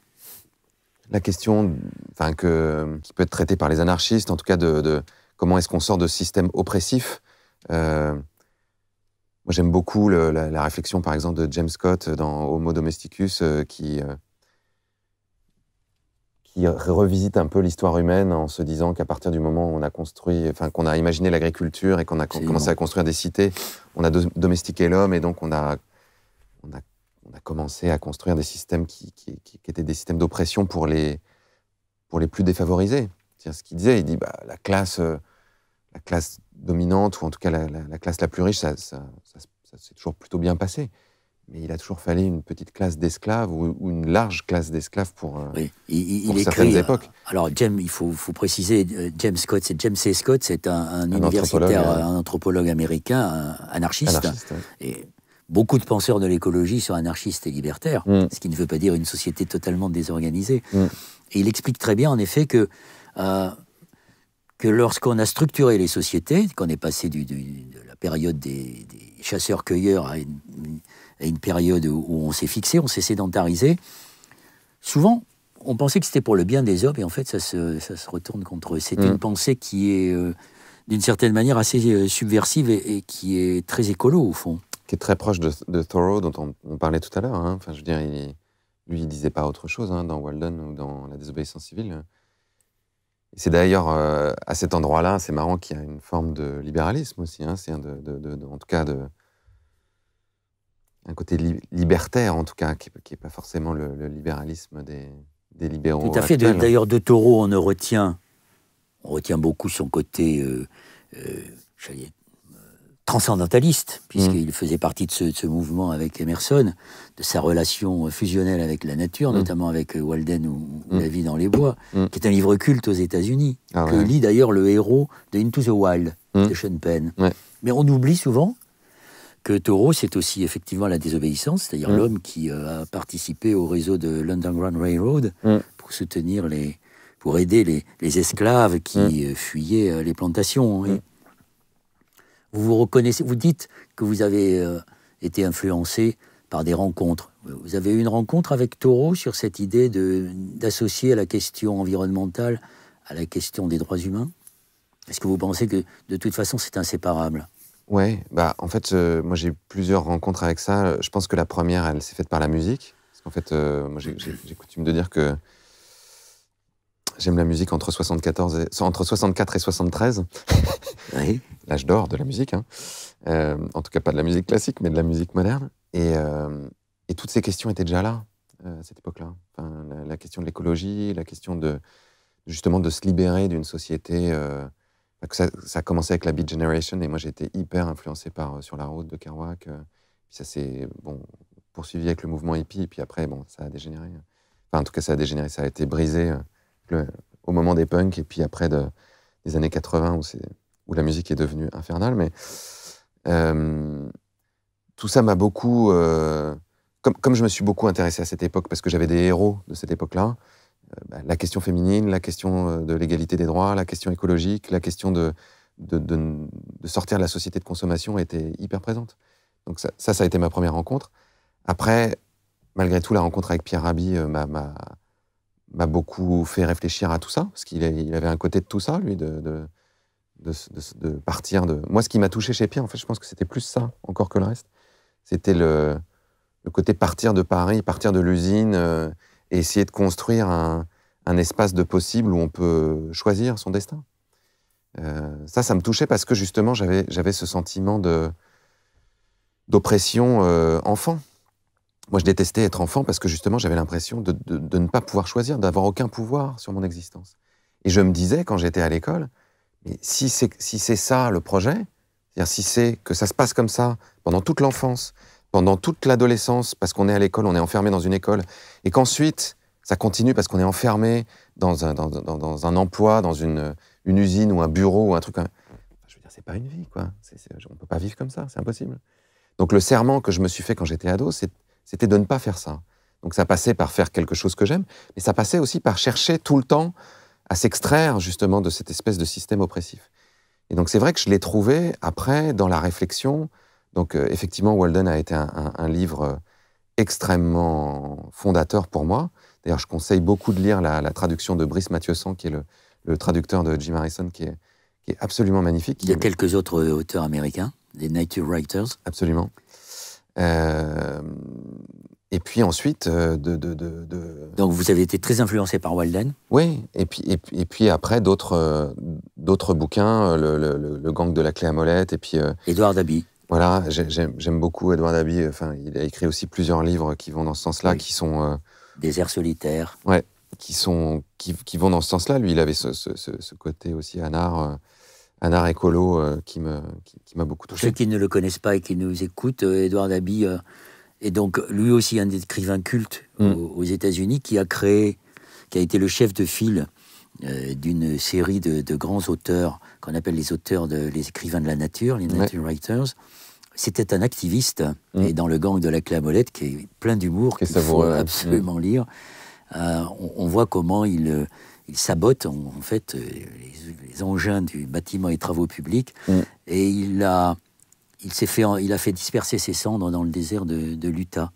La question qui peut être traitée par les anarchistes, en tout cas de comment est-ce qu'on sort de ce système oppressif. Moi, j'aime beaucoup la réflexion, par exemple, de James Scott dans Homo Domesticus, qui revisite un peu l'histoire humaine en se disant qu'à partir du moment où on a qu'on a imaginé l'agriculture et qu'on a commencé à construire des cités, on a domestiqué l'homme et donc on a commencé à construire des systèmes qui étaient des systèmes d'oppression pour les plus défavorisés. C'est-à-dire ce qu'il disait, il dit la classe dominante, ou en tout cas la classe la plus riche, ça s'est toujours plutôt bien passé. Mais il a toujours fallu une petite classe d'esclaves ou une large classe d'esclaves pour certaines époques. Alors, il faut préciser, James Scott, c'est James C. Scott, c'est un universitaire, un anthropologue américain, un anarchiste. Et beaucoup de penseurs de l'écologie sont anarchistes et libertaires, ce qui ne veut pas dire une société totalement désorganisée. Et il explique très bien, en effet, que lorsqu'on a structuré les sociétés, qu'on est passé de la période des chasseurs-cueilleurs à une période où on s'est fixé, on s'est sédentarisé, souvent, on pensait que c'était pour le bien des hommes, et en fait, ça se retourne contre eux. C'est une pensée qui est, d'une certaine manière, assez subversive et qui est très écolo, au fond. Qui est très proche de Thoreau, dont on parlait tout à l'heure. Hein. Enfin, je veux dire, lui, il disait pas autre chose dans Walden ou dans La désobéissance civile. Et c'est d'ailleurs à cet endroit-là, c'est marrant qu'il y a une forme de libéralisme aussi. Hein. C'est en tout cas un côté libertaire, en tout cas, qui n'est pas forcément le libéralisme des libéraux. Tout à fait. D'ailleurs, de Thoreau, on retient beaucoup son côté transcendentaliste, puisqu'il faisait partie de ce mouvement avec Emerson, de sa relation fusionnelle avec la nature, notamment avec Walden ou La vie dans les bois, qui est un livre culte aux États-Unis, que lit d'ailleurs le héros de Into the Wild, de Sean Penn. Mais on oublie souvent que Thoreau, c'est aussi effectivement la désobéissance, c'est-à-dire l'homme qui a participé au réseau de l'Underground Railroad pour aider les esclaves qui fuyaient les plantations. Vous reconnaissez, vous dites que vous avez été influencé par des rencontres. Vous avez eu une rencontre avec Thoreau sur cette idée d'associer la question environnementale à la question des droits humains? Est-ce que vous pensez que de toute façon c'est inséparable? Ouais, en fait, moi j'ai eu plusieurs rencontres avec ça. Je pense que la première, elle s'est faite par la musique. Parce qu'en fait, moi j'ai coutume de dire que j'aime la musique entre 64 et 73. Oui. L'âge d'or de la musique. Hein. En tout cas, pas de la musique classique, mais de la musique moderne. Et toutes ces questions étaient déjà là, à cette époque-là. Enfin, la question de l'écologie, la question justement de se libérer d'une société... ça a commencé avec la Beat Generation, et moi j'ai été hyper influencé par Sur la route de Kerouac. Puis ça s'est poursuivi avec le mouvement hippie, et puis après, ça a dégénéré. Enfin, en tout cas, ça a dégénéré, ça a été brisé au moment des punks, et puis après des années 80, où la musique est devenue infernale. Mais tout ça m'a beaucoup... Comme je me suis beaucoup intéressé à cette époque, parce que j'avais des héros de cette époque-là, la question féminine, la question de l'égalité des droits, la question écologique, la question de sortir de la société de consommation était hyper présente. Donc ça a été ma première rencontre. Après, malgré tout, la rencontre avec Pierre Rabhi m'a beaucoup fait réfléchir à tout ça, parce qu'il avait un côté de tout ça, lui, de partir de... Moi, ce qui m'a touché chez Pierre, en fait, je pense que c'était plus ça, encore que le reste. C'était le côté partir de Paris, partir de l'usine... et essayer de construire un espace de possible où on peut choisir son destin. Ça me touchait parce que justement, j'avais ce sentiment d'oppression enfant. Moi, je détestais être enfant parce que justement, j'avais l'impression de ne pas pouvoir choisir, d'avoir aucun pouvoir sur mon existence. Et je me disais, quand j'étais à l'école, mais si c'est ça le projet, c'est-à-dire si c'est que ça se passe comme ça pendant toute l'enfance, pendant toute l'adolescence, parce qu'on est à l'école, on est enfermé dans une école, et qu'ensuite, ça continue parce qu'on est enfermé dans un emploi, dans une usine ou un bureau ou un truc. Je veux c'est pas une vie, quoi. On peut pas vivre comme ça, c'est impossible. Donc le serment que je me suis fait quand j'étais ado, c'était de ne pas faire ça. Donc ça passait par faire quelque chose que j'aime, mais ça passait aussi par chercher tout le temps à s'extraire justement de cette espèce de système oppressif. Et donc c'est vrai que je l'ai trouvé après dans la réflexion. Donc effectivement, Walden a été un livre extrêmement fondateur pour moi. D'ailleurs, je conseille beaucoup de lire la traduction de Brice Mathieusan, qui est le traducteur de Jim Harrison, qui est absolument magnifique. Il y a quelques autres auteurs américains, des native writers. Absolument. Et puis ensuite... Donc vous avez été très influencé par Walden. Oui, et puis après d'autres bouquins, le gang de la clé à molette, et puis... Édouard Dabi. Voilà, j'aime beaucoup Édouard Dabi. Enfin, il a écrit aussi plusieurs livres qui vont dans ce sens-là, oui. Qui sont... Des airs solitaires. Ouais, qui vont dans ce sens-là. Lui, il avait ce côté aussi anard écolo qui m'a beaucoup touché. Pour ceux qui ne le connaissent pas et qui nous écoutent, Édouard Dabi est donc lui aussi un écrivain culte aux États-Unis qui a été le chef de file d'une série de grands auteurs qu'on appelle les écrivains de la nature, les nature writers. C'était un activiste et dans le gang de la clé à molette qui est plein d'humour, qu'il faut absolument lire. On voit comment il sabote en fait les engins du bâtiment et travaux publics et il a fait disperser ses cendres dans le désert de l'Utah.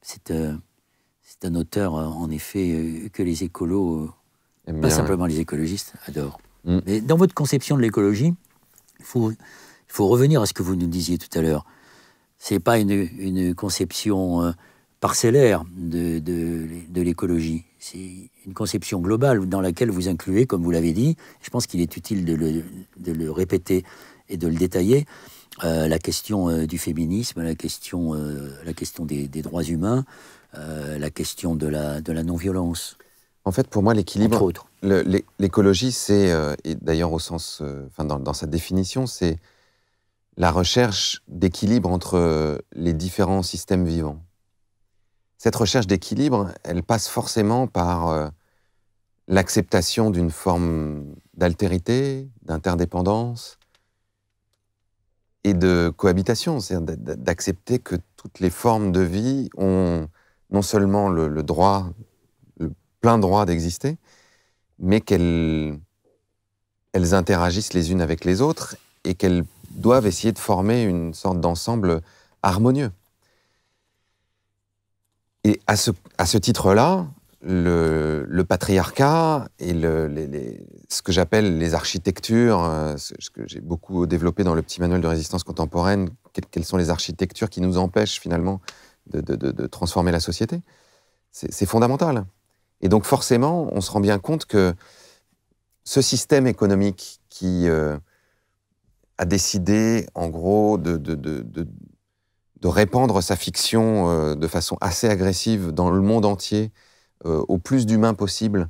C'est un auteur en effet que les écolos, pas simplement les écologistes, adorent. Mais dans votre conception de l'écologie, il faut revenir à ce que vous nous disiez tout à l'heure. C'est pas une conception parcellaire de l'écologie. C'est une conception globale dans laquelle vous incluez, comme vous l'avez dit, je pense qu'il est utile de le répéter et de le détailler, la question du féminisme, la question des droits humains, la question de la non-violence. En fait, pour moi, l'équilibre, l'écologie, c'est, et d'ailleurs au sens, dans sa définition, c'est la recherche d'équilibre entre les différents systèmes vivants. Cette recherche d'équilibre, elle passe forcément par l'acceptation d'une forme d'altérité, d'interdépendance et de cohabitation, c'est-à-dire d'accepter que toutes les formes de vie ont non seulement le plein droit d'exister, mais qu'elles interagissent les unes avec les autres et qu'elles doivent essayer de former une sorte d'ensemble harmonieux. Et à ce titre-là, le patriarcat et ce que j'appelle les architectures, ce que j'ai beaucoup développé dans le petit manuel de résistance contemporaine, quelles sont les architectures qui nous empêchent finalement de transformer la société, c'est fondamental. Et donc forcément, on se rend bien compte que ce système économique qui a décidé, en gros, de répandre sa fiction de façon assez agressive dans le monde entier, au plus d'humains possible,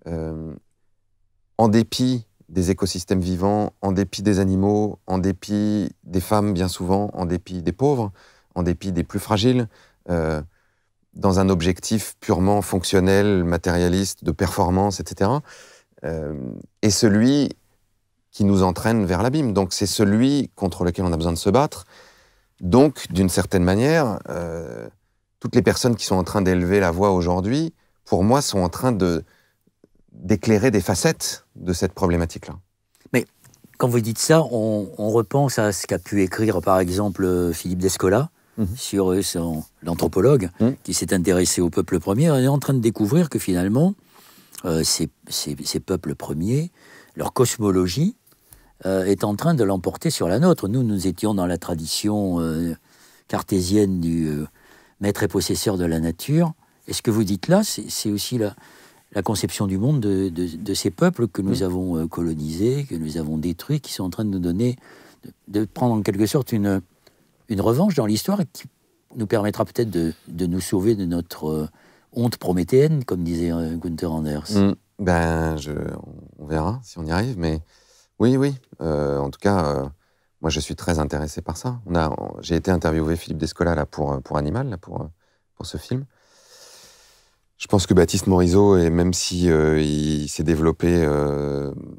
en dépit des écosystèmes vivants, en dépit des animaux, en dépit des femmes bien souvent, en dépit des pauvres, en dépit des plus fragiles, dans un objectif purement fonctionnel, matérialiste, de performance, etc., est celui qui nous entraîne vers l'abîme. Donc c'est celui contre lequel on a besoin de se battre. Donc, d'une certaine manière, toutes les personnes qui sont en train d'élever la voix aujourd'hui, pour moi, sont en train d'éclairer des facettes de cette problématique-là. Mais quand vous dites ça, on repense à ce qu'a pu écrire, par exemple, Philippe Descola, sur l'anthropologue, qui s'est intéressé au peuple premier, et est en train de découvrir que finalement, ces peuples premiers, leur cosmologie, est en train de l'emporter sur la nôtre. Nous étions dans la tradition cartésienne du maître et possesseur de la nature. Et ce que vous dites là, c'est aussi la conception du monde de ces peuples que nous avons colonisés, que nous avons détruits, qui sont en train de nous donner, de prendre en quelque sorte une revanche dans l'histoire et qui nous permettra peut-être de nous sauver de notre honte prométhéenne, comme disait Gunther Anders. On verra si on y arrive, mais oui. En tout cas, moi, je suis très intéressé par ça. J'ai été interviewé Philippe Descola là, pour Animal, là, pour ce film. Je pense que Baptiste Morisot, et même si il s'est développé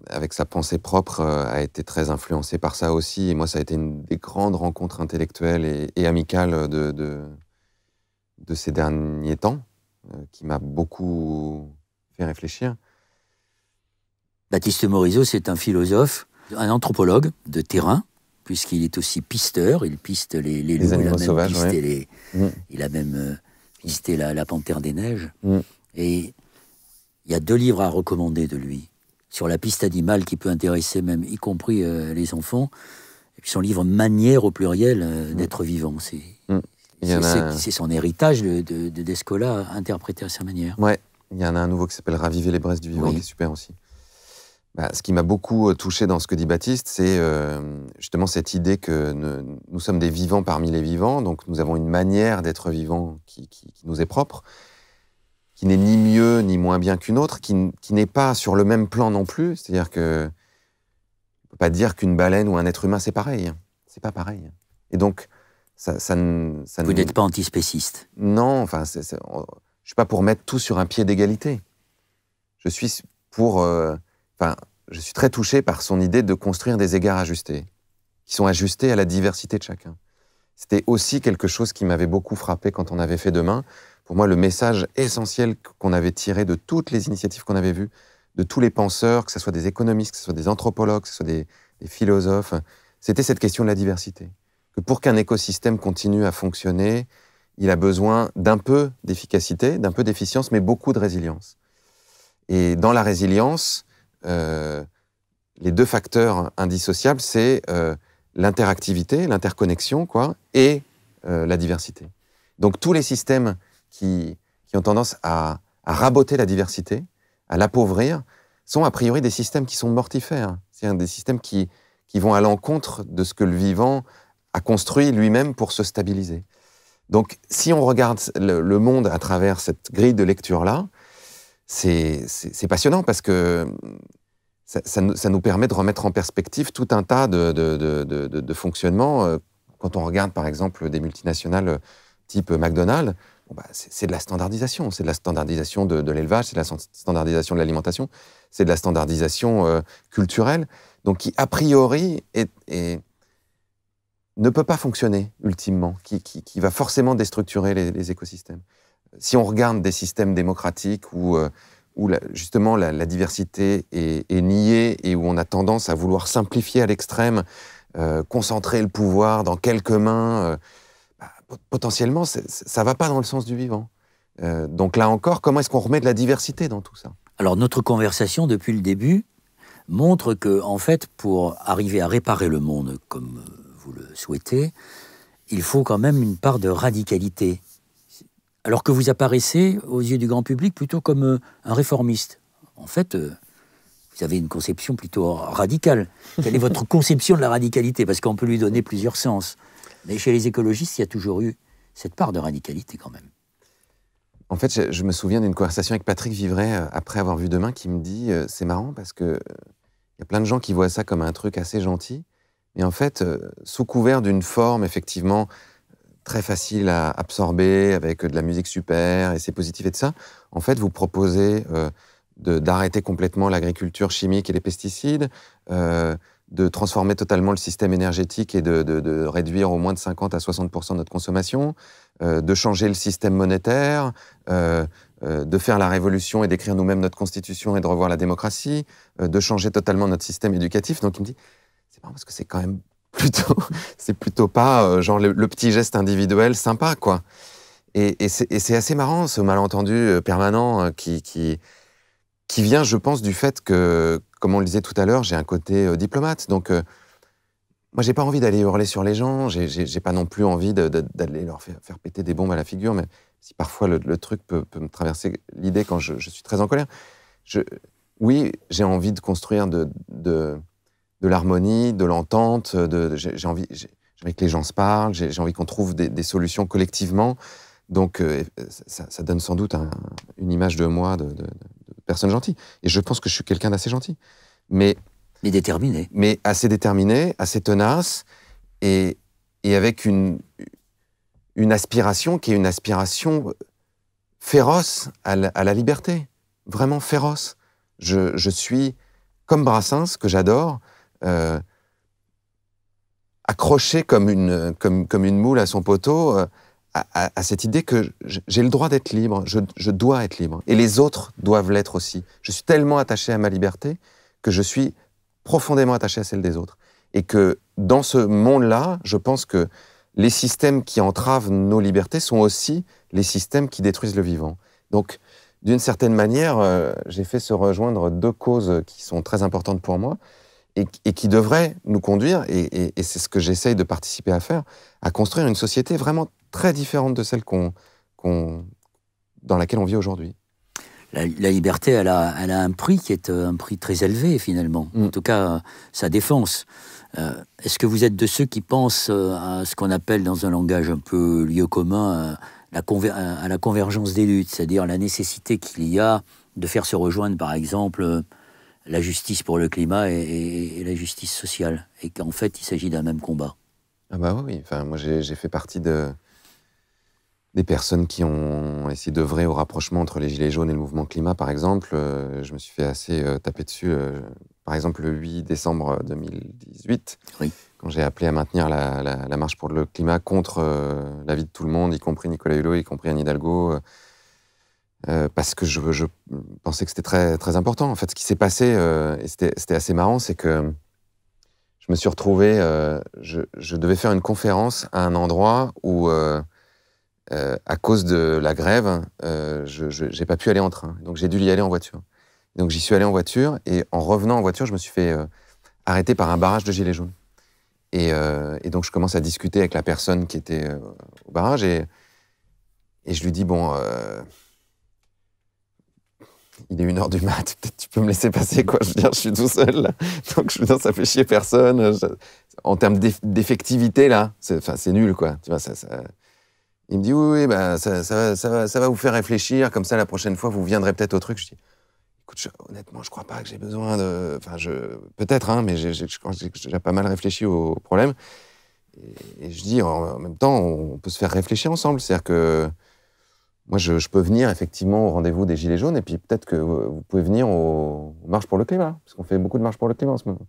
avec sa pensée propre, a été très influencé par ça aussi. Et moi, ça a été une des grandes rencontres intellectuelles et amicales de ces derniers temps, qui m'a beaucoup fait réfléchir. Baptiste Morisot, c'est un philosophe, un anthropologue de terrain, puisqu'il est aussi pisteur. Il piste les loups, animaux sauvages. Il a même pisté la panthère des neiges. Et il y a 2 livres à recommander de lui, sur la piste animale qui peut intéresser même, y compris les enfants. Et puis son livre Manière au pluriel d'être vivant. C'est son héritage de Descola interprété à sa manière. Ouais, il y en a un nouveau qui s'appelle Raviver les braises du vivant, qui est super aussi. Ce qui m'a beaucoup touché dans ce que dit Baptiste, c'est justement cette idée que nous sommes des vivants parmi les vivants, donc nous avons une manière d'être vivant qui nous est propre, qui n'est ni mieux ni moins bien qu'une autre, qui n'est pas sur le même plan non plus. C'est-à-dire que on peut pas dire qu'une baleine ou un être humain c'est pareil. C'est pas pareil. Et donc ça Vous n'êtes pas antispéciste? Non, enfin, je suis pas pour mettre tout sur un pied d'égalité. Je suis pour, je suis très touché par son idée de construire des égards ajustés, qui sont ajustés à la diversité de chacun. C'était aussi quelque chose qui m'avait beaucoup frappé quand on avait fait Demain. Pour moi, le message essentiel qu'on avait tiré de toutes les initiatives qu'on avait vues, de tous les penseurs, que ce soit des économistes, que ce soit des anthropologues, que ce soit des philosophes, c'était cette question de la diversité. Que pour qu'un écosystème continue à fonctionner, il a besoin d'un peu d'efficacité, d'un peu d'efficience, mais beaucoup de résilience. Et dans la résilience, les 2 facteurs indissociables, c'est l'interactivité, l'interconnexion, et la diversité. Donc tous les systèmes qui ont tendance à raboter la diversité, à l'appauvrir, sont a priori des systèmes qui sont mortifères. C'est-à-dire des systèmes qui vont à l'encontre de ce que le vivant a construit lui-même pour se stabiliser. Donc si on regarde le monde à travers cette grille de lecture-là, c'est passionnant parce que ça nous permet de remettre en perspective tout un tas de fonctionnements. Quand on regarde par exemple des multinationales type McDonald's, c'est de la standardisation. C'est de la standardisation de l'élevage, c'est de la standardisation de l'alimentation, c'est de la standardisation culturelle, donc qui a priori ne peut pas fonctionner ultimement, qui va forcément déstructurer les écosystèmes. Si on regarde des systèmes démocratiques où justement la diversité est niée et où on a tendance à vouloir simplifier à l'extrême, concentrer le pouvoir dans quelques mains, potentiellement, ça ne va pas dans le sens du vivant. Donc là encore, comment est-ce qu'on remet de la diversité dans tout ça? Alors notre conversation, depuis le début, montre que, en fait, pour arriver à réparer le monde comme vous le souhaitez, il faut quand même une part de radicalité. Alors que vous apparaissez, aux yeux du grand public, plutôt comme un réformiste. En fait, vous avez une conception plutôt radicale. Quelle est votre conception de la radicalité? Parce qu'on peut lui donner plusieurs sens. Mais chez les écologistes, il y a toujours eu cette part de radicalité quand même. En fait, je me souviens d'une conversation avec Patrick Vivray, après avoir vu Demain, qui me dit c'est marrant parce que y a plein de gens qui voient ça comme un truc assez gentil, mais en fait, sous couvert d'une forme effectivement très facile à absorber, avec de la musique super, et c'est positif et de ça, en fait, vous proposez d'arrêter complètement l'agriculture chimique et les pesticides, de transformer totalement le système énergétique et de réduire au moins de 50 à 60% notre consommation, de changer le système monétaire, de faire la révolution et d'écrire nous-mêmes notre constitution et de revoir la démocratie, de changer totalement notre système éducatif. Donc il me dit, c'est marrant parce que c'est quand même plutôt pas genre le petit geste individuel sympa, quoi. Et c'est assez marrant, ce malentendu permanent qui vient, je pense, du fait que, comme on le disait tout à l'heure, j'ai un côté diplomate. Donc, moi, j'ai pas envie d'aller hurler sur les gens. J'ai pas non plus envie d'aller leur faire péter des bombes à la figure. Mais si parfois le truc peut me traverser l'idée quand je suis très en colère. Oui, j'ai envie de construire de l'harmonie, de l'entente. J'ai envie que les gens se parlent. J'ai envie qu'on trouve des solutions collectivement. Donc, ça donne sans doute une image de moi de personne gentille. Et je pense que je suis quelqu'un d'assez gentil. Mais déterminé. Mais assez déterminé, assez tenace, et avec une aspiration qui est une aspiration féroce à la liberté, vraiment féroce. Je suis, comme Brassens, que j'adore, accroché comme une moule à son poteau, à cette idée que j'ai le droit d'être libre, je dois être libre. Et les autres doivent l'être aussi. Je suis tellement attaché à ma liberté que je suis profondément attaché à celle des autres. Et que dans ce monde-là, je pense que les systèmes qui entravent nos libertés sont aussi les systèmes qui détruisent le vivant. Donc, d'une certaine manière, j'ai fait se rejoindre deux causes qui sont très importantes pour moi et qui devraient nous conduire, et c'est ce que j'essaye de participer à faire, à construire une société vraiment très différente de celle dans laquelle on vit aujourd'hui. La liberté, elle a un prix qui est un prix très élevé, finalement. En tout cas, sa défense. Est-ce que vous êtes de ceux qui pensent à ce qu'on appelle, dans un langage un peu lieu commun, à la convergence des luttes, c'est-à-dire la nécessité qu'il y a de faire se rejoindre, par exemple, la justice pour le climat et la justice sociale, et qu'en fait, il s'agit d'un même combat? Ah bah oui, enfin, moi j'ai fait partie des personnes qui ont essayé d'œuvrer au rapprochement entre les Gilets jaunes et le mouvement climat, par exemple. Je me suis fait assez taper dessus, par exemple, le 8 décembre 2018, oui, quand j'ai appelé à maintenir la marche pour le climat contre l'avis de tout le monde, y compris Nicolas Hulot, y compris Anne Hidalgo, parce que je pensais que c'était très, très important. En fait, ce qui s'est passé, et c'était assez marrant, c'est que je me suis retrouvé, je devais faire une conférence à un endroit où, à cause de la grève, j'ai pas pu aller en train. Donc j'ai dû y aller en voiture. Donc j'y suis allé en voiture, et en revenant en voiture, je me suis fait arrêter par un barrage de gilets jaunes. Et donc je commence à discuter avec la personne qui était au barrage, et je lui dis, bon, il est 1h du mat, peut-être tu peux me laisser passer, quoi. Je veux dire, je suis tout seul, là. Donc je veux dire, ça fait chier personne. En termes d'effectivité, là, c'est nul, quoi. Tu vois, il me dit, oui, bah, ça va vous faire réfléchir, comme ça, la prochaine fois, vous viendrez peut-être au truc. Je dis, écoute, honnêtement, je crois pas que j'ai besoin de... Enfin, peut-être, hein, mais je crois que j'ai déjà pas mal réfléchi au problème. Et je dis, en même temps, on peut se faire réfléchir ensemble. C'est-à-dire que moi, je peux venir effectivement au rendez-vous des Gilets jaunes, et puis peut-être que vous pouvez venir aux marches pour le climat, parce qu'on fait beaucoup de marches pour le climat en ce moment.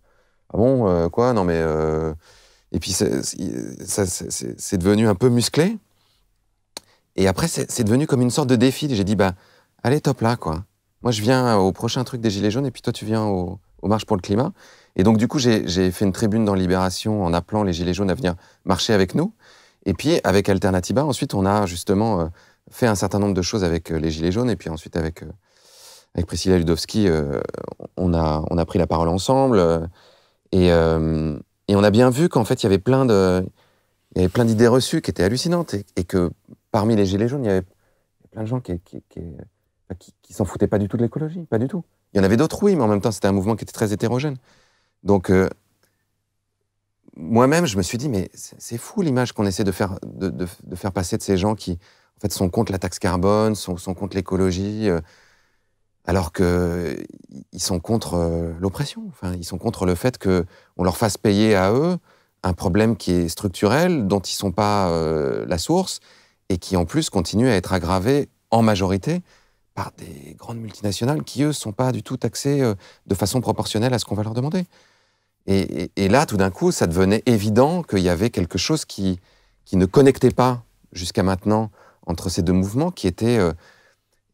Ah bon, quoi? Non, mais... Et puis, c'est devenu un peu musclé. Et après, c'est devenu comme une sorte de défi. J'ai dit, bah, allez, top là, quoi. Moi, je viens au prochain truc des Gilets jaunes, et puis toi, tu viens aux marches pour le climat. Et donc, du coup, j'ai fait une tribune dans Libération en appelant les Gilets jaunes à venir marcher avec nous. Et puis, avec Alternatiba, ensuite, on a justement fait un certain nombre de choses avec les Gilets jaunes. Et puis ensuite, avec Priscilla Ludowski, on a pris la parole ensemble. Et on a bien vu qu'en fait, il y avait plein d'idées reçues qui étaient hallucinantes. Et que parmi les Gilets jaunes, il y avait plein de gens qui s'en foutaient pas du tout de l'écologie, pas du tout. Il y en avait d'autres, oui, mais en même temps, c'était un mouvement qui était très hétérogène. Donc, moi-même, je me suis dit, mais c'est fou l'image qu'on essaie de faire passer de ces gens qui, en fait, sont contre la taxe carbone, sont contre l'écologie, alors qu'ils sont contre l'oppression. Enfin, ils sont contre le fait qu'on leur fasse payer à eux un problème qui est structurel, dont ils ne sont pas la source, et qui, en plus, continue à être aggravé en majorité par des grandes multinationales qui, eux, ne sont pas du tout taxées de façon proportionnelle à ce qu'on va leur demander. Et là, tout d'un coup, ça devenait évident qu'il y avait quelque chose qui ne connectait pas jusqu'à maintenant entre ces deux mouvements, qui étaient... et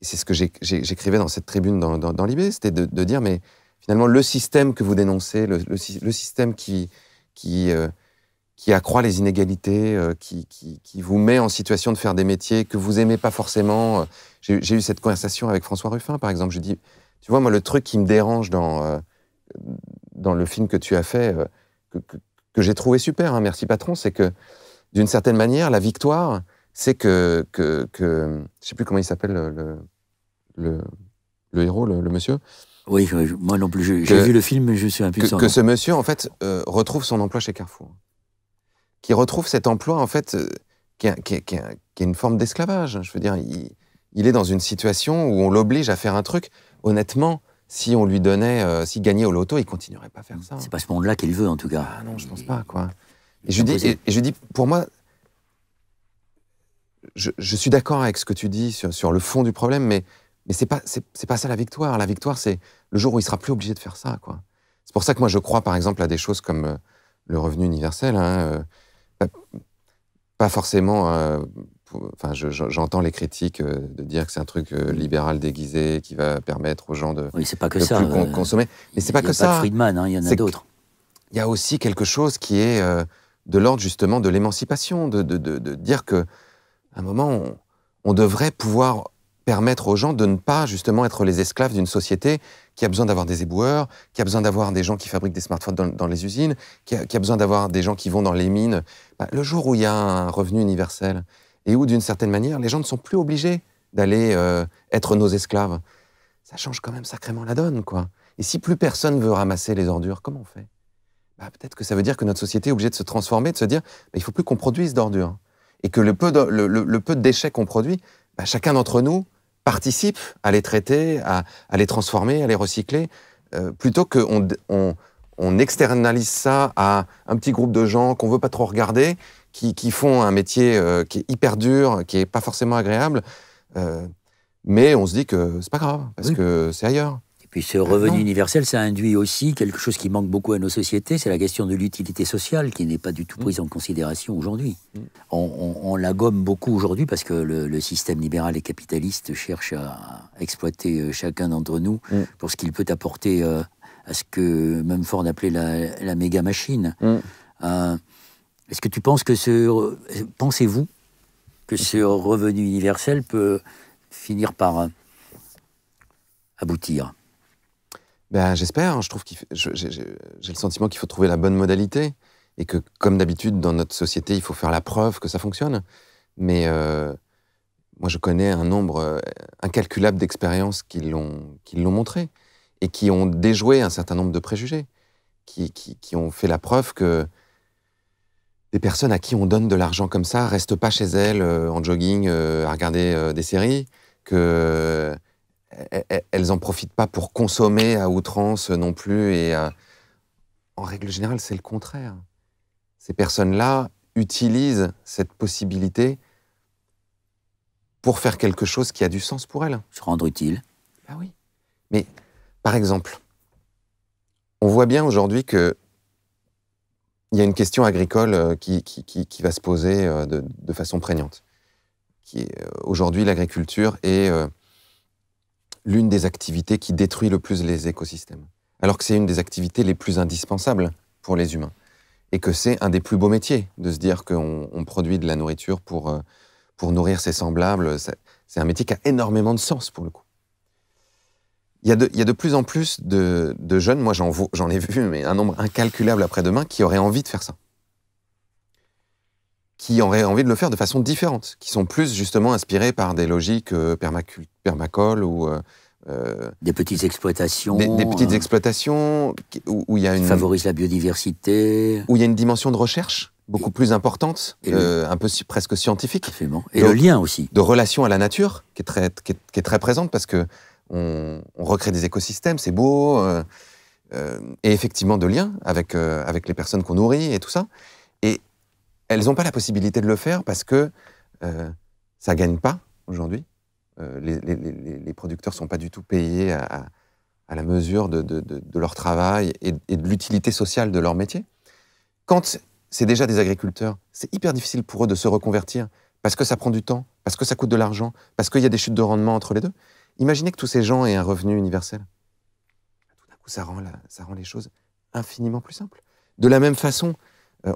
c'est ce que j'écrivais dans cette tribune dans Libé, c'était de dire, mais finalement, le système que vous dénoncez, le système qui accroît les inégalités, qui vous met en situation de faire des métiers que vous aimez pas forcément. J'ai eu cette conversation avec François Ruffin, par exemple. Je lui dis, tu vois, moi, le truc qui me dérange dans le film que tu as fait, que j'ai trouvé super, hein, merci patron, c'est que, d'une certaine manière, la victoire, c'est que je sais plus comment il s'appelle, le héros, le monsieur. Oui, moi non plus, j'ai vu le film, mais je suis impuissant. Que ce monsieur, en fait, retrouve son emploi chez Carrefour. Qui retrouve cet emploi, en fait, qui est une forme d'esclavage. Je veux dire, il est dans une situation où on l'oblige à faire un truc. Honnêtement, si on lui donnait, s'il gagnait au loto, il continuerait pas à faire ça. C'est pas ce monde-là qu'il veut, en tout cas. Ah non, je pense pas, quoi. Et je lui dis, pour moi, je suis d'accord avec ce que tu dis sur le fond du problème, mais c'est pas ça la victoire. La victoire, c'est le jour où il sera plus obligé de faire ça, quoi. C'est pour ça que moi, je crois, par exemple, à des choses comme le revenu universel, hein, pas forcément... Enfin, j'entends les critiques de dire que c'est un truc libéral déguisé qui va permettre aux gens de oui, c'est pas que de ça, plus consommer. Mais c'est pas que ça. Il y a pas de Friedman, hein, il y en a d'autres. Il y a aussi quelque chose qui est de l'ordre justement de l'émancipation, de dire que à un moment, on devrait pouvoir permettre aux gens de ne pas justement être les esclaves d'une société qui a besoin d'avoir des éboueurs, qui a besoin d'avoir des gens qui fabriquent des smartphones dans les usines, qui a besoin d'avoir des gens qui vont dans les mines. Le jour où il y a un revenu universel, et où, d'une certaine manière, les gens ne sont plus obligés d'aller être nos esclaves, ça change quand même sacrément la donne, quoi. Et si plus personne veut ramasser les ordures, comment on fait? Peut-être que ça veut dire que notre société est obligée de se transformer, de se dire il ne faut plus qu'on produise d'ordures. Et que le peu de déchets qu'on produit, chacun d'entre nous participe à les traiter, à les transformer, à les recycler, plutôt qu'on externalise ça à un petit groupe de gens qu'on ne veut pas trop regarder, qui font un métier qui est hyper dur, qui n'est pas forcément agréable, mais on se dit que c'est pas grave, parce que c'est ailleurs. Et puis ce revenu universel, ça induit aussi quelque chose qui manque beaucoup à nos sociétés, c'est la question de l'utilité sociale, qui n'est pas du tout prise en considération aujourd'hui. On la gomme beaucoup aujourd'hui, parce que le système libéral et capitaliste cherche à exploiter chacun d'entre nous pour ce qu'il peut apporter à ce que même Ford appelait la méga-machine. Est-ce que tu penses que pensez-vous que ce revenu universel peut finir par aboutir? J'espère. Je trouve j'ai le sentiment qu'il faut trouver la bonne modalité et que, comme d'habitude, dans notre société, il faut faire la preuve que ça fonctionne. Mais moi, je connais un nombre incalculable d'expériences qui l'ont montré et qui ont déjoué un certain nombre de préjugés, qui ont fait la preuve que des personnes à qui on donne de l'argent comme ça restent pas chez elles en jogging à regarder des séries, qu'elles en profitent pas pour consommer à outrance non plus. Et en règle générale, c'est le contraire. Ces personnes-là utilisent cette possibilité pour faire quelque chose qui a du sens pour elles. Se rendre utile. Oui. Mais, par exemple, on voit bien aujourd'hui que il y a une question agricole qui va se poser de façon prégnante. Aujourd'hui, l'agriculture est l'une des activités qui détruit le plus les écosystèmes. Alors que c'est une des activités les plus indispensables pour les humains. Et que c'est un des plus beaux métiers, de se dire qu'on produit de la nourriture pour nourrir ses semblables. C'est un métier qui a énormément de sens, pour le coup. Il y a de plus en plus de jeunes, moi j'en ai vu, mais un nombre incalculable après-demain, qui auraient envie de faire ça. Qui auraient envie de le faire de façon différente, qui sont plus justement inspirés par des logiques permacoles ou... des petites exploitations. Des petites exploitations où il y a une... favorisent la biodiversité. Où il y a une dimension de recherche beaucoup plus importante, un peu presque scientifique. Absolument. Et le lien aussi. De relation à la nature, qui est très présente, parce que on recrée des écosystèmes, c'est beau, et effectivement de liens avec les personnes qu'on nourrit et tout ça. Et elles n'ont pas la possibilité de le faire parce que ça ne gagne pas aujourd'hui. Les producteurs ne sont pas du tout payés à la mesure de leur travail et de l'utilité sociale de leur métier. Quand c'est déjà des agriculteurs, c'est hyper difficile pour eux de se reconvertir parce que ça prend du temps, parce que ça coûte de l'argent, parce qu'il y a des chutes de rendement entre les deux. Imaginez que tous ces gens aient un revenu universel. Tout d'un coup, ça rend les choses infiniment plus simples. De la même façon,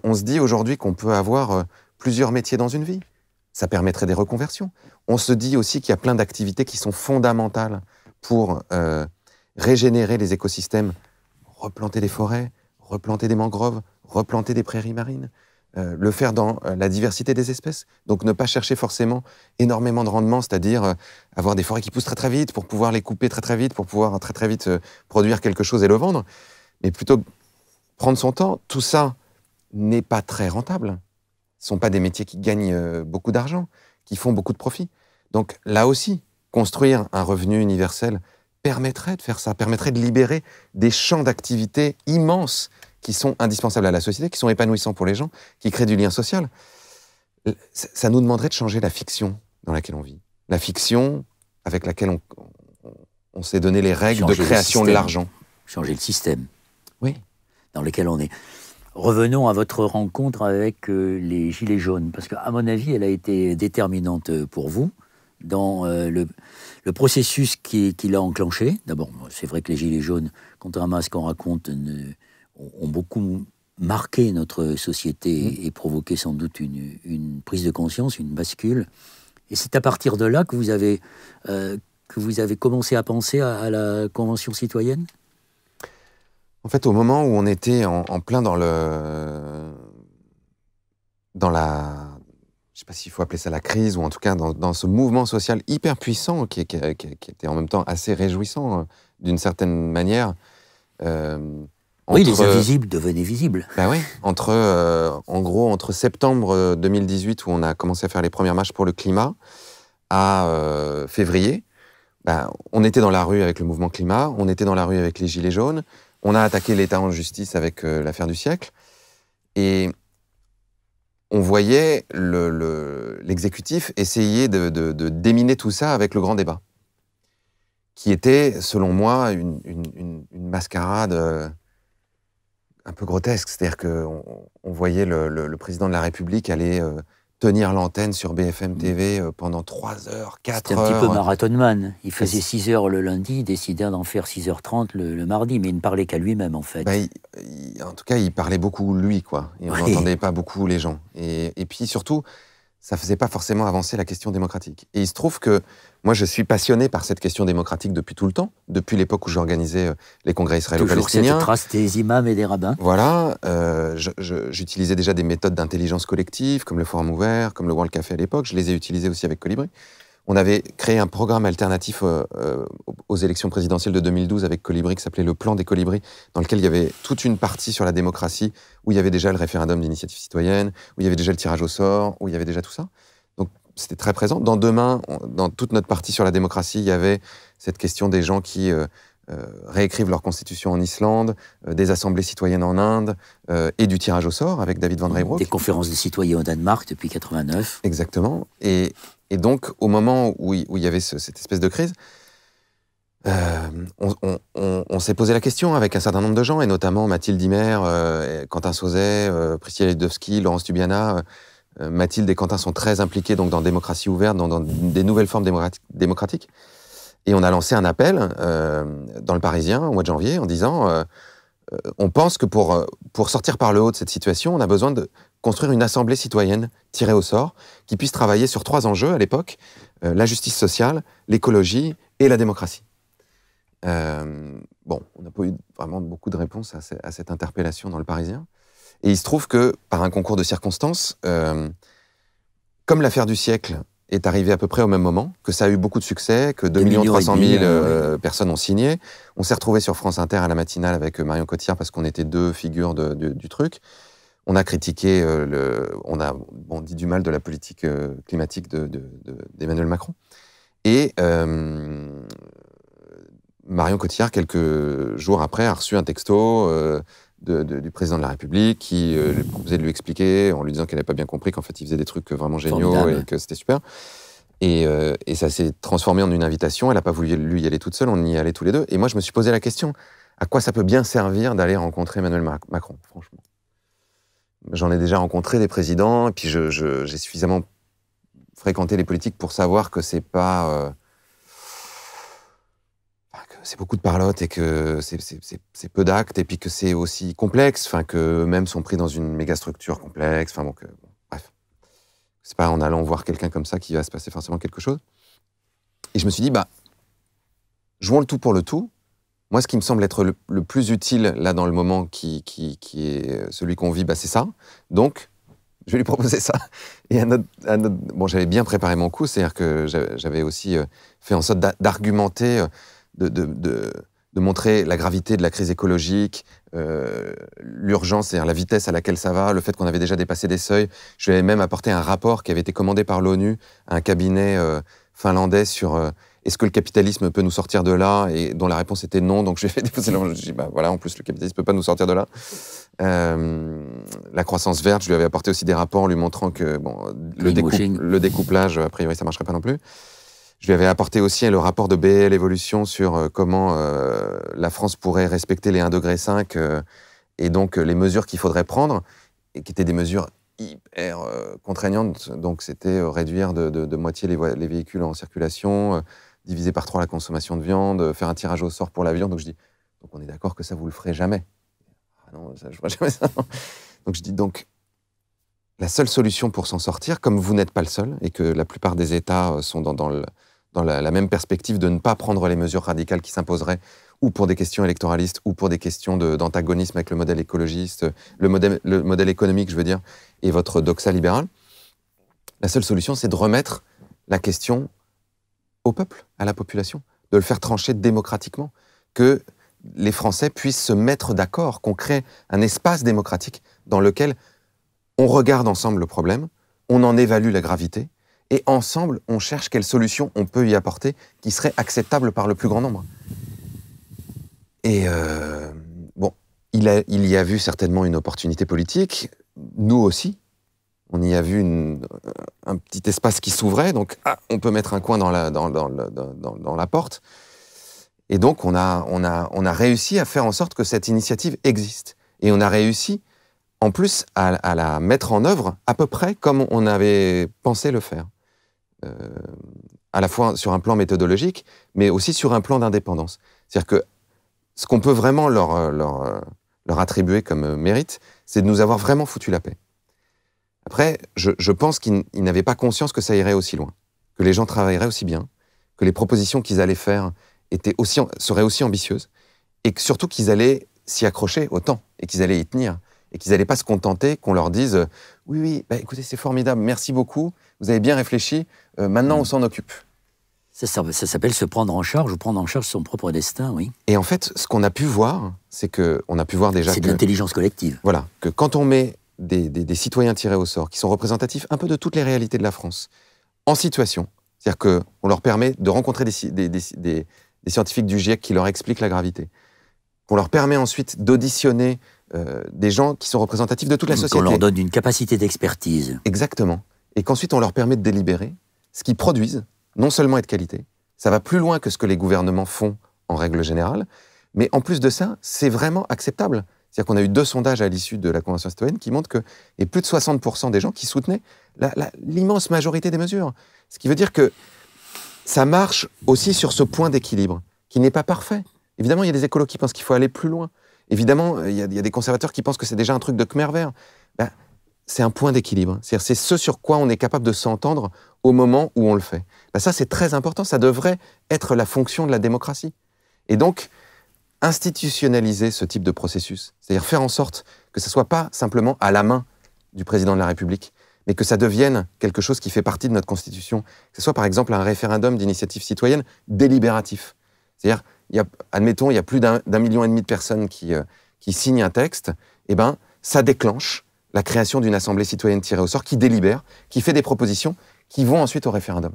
on se dit aujourd'hui qu'on peut avoir plusieurs métiers dans une vie. Ça permettrait des reconversions. On se dit aussi qu'il y a plein d'activités qui sont fondamentales pour régénérer les écosystèmes, replanter des forêts, replanter des mangroves, replanter des prairies marines, le faire dans la diversité des espèces. Donc ne pas chercher forcément énormément de rendement, c'est-à-dire avoir des forêts qui poussent très très vite pour pouvoir les couper très très vite, pour pouvoir très très vite produire quelque chose et le vendre, mais plutôt prendre son temps. Tout ça n'est pas très rentable. Ce ne sont pas des métiers qui gagnent beaucoup d'argent, qui font beaucoup de profit. Donc là aussi, construire un revenu universel permettrait de faire ça, permettrait de libérer des champs d'activité immenses qui sont indispensables à la société, qui sont épanouissants pour les gens, qui créent du lien social. Ça nous demanderait de changer la fiction dans laquelle on vit. La fiction avec laquelle on s'est donné les règles de création de l'argent. Changer le système. Oui. Dans lequel on est. Revenons à votre rencontre avec les Gilets jaunes, parce qu'à mon avis, elle a été déterminante pour vous dans le processus qui l'a enclenché. D'abord, c'est vrai que les Gilets jaunes, contrairement à ce qu'on raconte, ont beaucoup marqué notre société et provoqué sans doute une prise de conscience, une bascule. Et c'est à partir de là que vous avez commencé à penser à la Convention citoyenne ? En fait, au moment où on était en plein dans la... Je ne sais pas s'il faut appeler ça la crise, ou en tout cas dans ce mouvement social hyper puissant qui était en même temps assez réjouissant d'une certaine manière. Oui, les invisibles devenaient visibles. Ben oui, en gros, entre septembre 2018, où on a commencé à faire les premières marches pour le climat, à février, on était dans la rue avec le mouvement climat, on était dans la rue avec les Gilets jaunes, on a attaqué l'État en justice avec l'affaire du siècle, et on voyait l'exécutif essayer de déminer tout ça avec le grand débat, qui était, selon moi, une mascarade un peu grotesque. C'est-à-dire qu'on voyait le président de la République aller tenir l'antenne sur BFM TV pendant 3 heures, 4 heures. C'était un petit peu marathonman. Il faisait 6 heures le lundi, il décidait d'en faire 6h30 le mardi, mais il ne parlait qu'à lui-même, en fait. En tout cas, il parlait beaucoup, lui, quoi. Et on n'entendait pas beaucoup les gens. Et puis, surtout, ça ne faisait pas forcément avancer la question démocratique. Et il se trouve que moi, je suis passionné par cette question démocratique depuis tout le temps, depuis l'époque où j'organisais les congrès israélo-palestiniens. Toujours cette trace des imams et des rabbins. Voilà. J'utilisais déjà des méthodes d'intelligence collective, comme le Forum ouvert, comme le World Café à l'époque. Je les ai utilisées aussi avec Colibri. On avait créé un programme alternatif aux élections présidentielles de 2012 avec Colibri, qui s'appelait le Plan des Colibris, dans lequel il y avait toute une partie sur la démocratie, où il y avait déjà le référendum d'initiative citoyenne, où il y avait déjà le tirage au sort, où il y avait déjà tout ça. Donc c'était très présent. Dans Demain, dans toute notre partie sur la démocratie, il y avait cette question des gens qui réécrivent leur constitution en Islande, des assemblées citoyennes en Inde, et du tirage au sort avec David Van Reybrouck. Des conférences de citoyens au Danemark depuis 89. Exactement. Et donc, au moment où il y avait cette espèce de crise, on s'est posé la question avec un certain nombre de gens, et notamment Mathilde Dimer, Quentin Sauzet, Priscilla Lidowski, Laurence Tubiana. Mathilde et Quentin sont très impliqués donc, dans Démocratie ouverte, dans des nouvelles formes démocratiques. Et on a lancé un appel dans le Parisien au mois de janvier en disant on pense que pour sortir par le haut de cette situation, on a besoin de construire une assemblée citoyenne tirée au sort qui puisse travailler sur 3 enjeux à l'époque, la justice sociale, l'écologie et la démocratie. On n'a pas eu vraiment beaucoup de réponses à cette interpellation dans le Parisien. Et il se trouve que, par un concours de circonstances, comme l'affaire du siècle est arrivée à peu près au même moment, que ça a eu beaucoup de succès, que 2 300 000 personnes ont signé, on s'est retrouvés sur France Inter à la matinale avec Marion Cotillard parce qu'on était 2 figures du truc. On a critiqué, on a dit du mal de la politique climatique d'Emmanuel Macron. Et Marion Cotillard, quelques jours après, a reçu un texto du président de la République qui lui proposait de lui expliquer, en lui disant qu'elle n'avait pas bien compris qu'en fait il faisait des trucs vraiment géniaux. Formidable. Et que c'était super. Et ça s'est transformé en une invitation. Elle n'a pas voulu lui y aller toute seule, on y allait tous les deux. Et moi, je me suis posé la question, à quoi ça peut bien servir d'aller rencontrer Emmanuel Macron, franchement. J'en ai déjà rencontré des présidents, et puis j'ai suffisamment fréquenté les politiques pour savoir que c'est pas... que c'est beaucoup de parlotte et que c'est peu d'actes, et puis que c'est aussi complexe, que eux-mêmes sont pris dans une méga structure complexe, bref. C'est pas en allant voir quelqu'un comme ça qu'il va se passer forcément quelque chose. Et je me suis dit, jouons le tout pour le tout. Moi, ce qui me semble être le plus utile, là, dans le moment qui est celui qu'on vit, c'est ça. Donc, je vais lui proposer ça. Et j'avais bien préparé mon coup, c'est-à-dire que j'avais aussi fait en sorte d'argumenter, de montrer la gravité de la crise écologique, l'urgence, c'est-à-dire la vitesse à laquelle ça va, le fait qu'on avait déjà dépassé des seuils. Je lui avais même apporté un rapport qui avait été commandé par l'ONU à un cabinet finlandais sur... est-ce que le capitalisme peut nous sortir de là, et dont la réponse était non, donc j'ai fait déposer je dis, voilà, en plus le capitalisme peut pas nous sortir de là. La croissance verte, je lui avais apporté aussi des rapports en lui montrant que le découplage, a priori, ça ne marcherait pas non plus. Je lui avais apporté aussi le rapport de BL Évolution sur comment la France pourrait respecter les 1,5 degré et donc les mesures qu'il faudrait prendre, et qui étaient des mesures hyper contraignantes. Donc c'était réduire de moitié les véhicules en circulation, diviser par 3 la consommation de viande, faire un tirage au sort pour la viande. Donc je dis, donc on est d'accord que ça, vous le ferez jamais. Ah non, ça, je ne ferai jamais ça. Donc je dis, donc la seule solution pour s'en sortir, comme vous n'êtes pas le seul, et que la plupart des États sont dans la même perspective de ne pas prendre les mesures radicales qui s'imposeraient, ou pour des questions électoralistes, ou pour des questions d'antagonisme avec le modèle écologiste, le modèle économique, je veux dire, et votre doxa libérale. La seule solution, c'est de remettre la question au peuple, à la population, de le faire trancher démocratiquement, que les Français puissent se mettre d'accord, qu'on crée un espace démocratique dans lequel on regarde ensemble le problème, on en évalue la gravité, et ensemble, on cherche quelle solution on peut y apporter qui serait acceptable par le plus grand nombre. Et bon, il y a vu certainement une opportunité politique, nous aussi. On y a vu un petit espace qui s'ouvrait, donc on peut mettre un coin dans la porte. Et donc on a réussi à faire en sorte que cette initiative existe. Et on a réussi, en plus, à la mettre en œuvre à peu près comme on avait pensé le faire. À la fois sur un plan méthodologique, mais aussi sur un plan d'indépendance. C'est-à-dire que ce qu'on peut vraiment leur attribuer comme mérite, c'est de nous avoir vraiment foutu la paix. Après, je pense qu'ils n'avaient pas conscience que ça irait aussi loin, que les gens travailleraient aussi bien, que les propositions qu'ils allaient faire seraient aussi ambitieuses, et que surtout qu'ils allaient s'y accrocher autant, et qu'ils allaient y tenir, et qu'ils n'allaient pas se contenter qu'on leur dise « Oui, bah, écoutez, c'est formidable, merci beaucoup, vous avez bien réfléchi, maintenant on s'en occupe ». Ça s'appelle se prendre en charge, ou prendre en charge son propre destin, oui. Et en fait, ce qu'on a pu voir, c'est qu'on a pu voir déjà c'est de l'intelligence collective. Voilà, que quand on met des citoyens tirés au sort, qui sont représentatifs un peu de toutes les réalités de la France, en situation, c'est-à-dire qu'on leur permet de rencontrer des scientifiques du GIEC qui leur expliquent la gravité, qu'on leur permet ensuite d'auditionner des gens qui sont représentatifs de toute la société. Qu'on leur donne une capacité d'expertise. Exactement. Et qu'ensuite on leur permet de délibérer, ce qu'ils produisent, non seulement est de qualité, ça va plus loin que ce que les gouvernements font en règle générale, mais en plus de ça, c'est vraiment acceptable. C'est-à-dire qu'on a eu 2 sondages à l'issue de la Convention citoyenne qui montrent qu'il y a plus de 60% des gens qui soutenaient l'immense majorité des mesures. Ce qui veut dire que ça marche aussi sur ce point d'équilibre, qui n'est pas parfait. Évidemment, il y a des écolos qui pensent qu'il faut aller plus loin. Évidemment, il y a des conservateurs qui pensent que c'est déjà un truc de Khmer vert. Ben, c'est un point d'équilibre. C'est ce sur quoi on est capable de s'entendre au moment où on le fait. Ben, ça, c'est très important. Ça devrait être la fonction de la démocratie. Et donc, institutionnaliser ce type de processus, c'est-à-dire faire en sorte que ce ne soit pas simplement à la main du président de la République, mais que ça devienne quelque chose qui fait partie de notre Constitution, que ce soit par exemple un référendum d'initiative citoyenne délibératif. C'est-à-dire, admettons, il y a plus d'1,5 million de personnes qui signent un texte, et ben, ça déclenche la création d'une assemblée citoyenne tirée au sort qui délibère, qui fait des propositions, qui vont ensuite au référendum.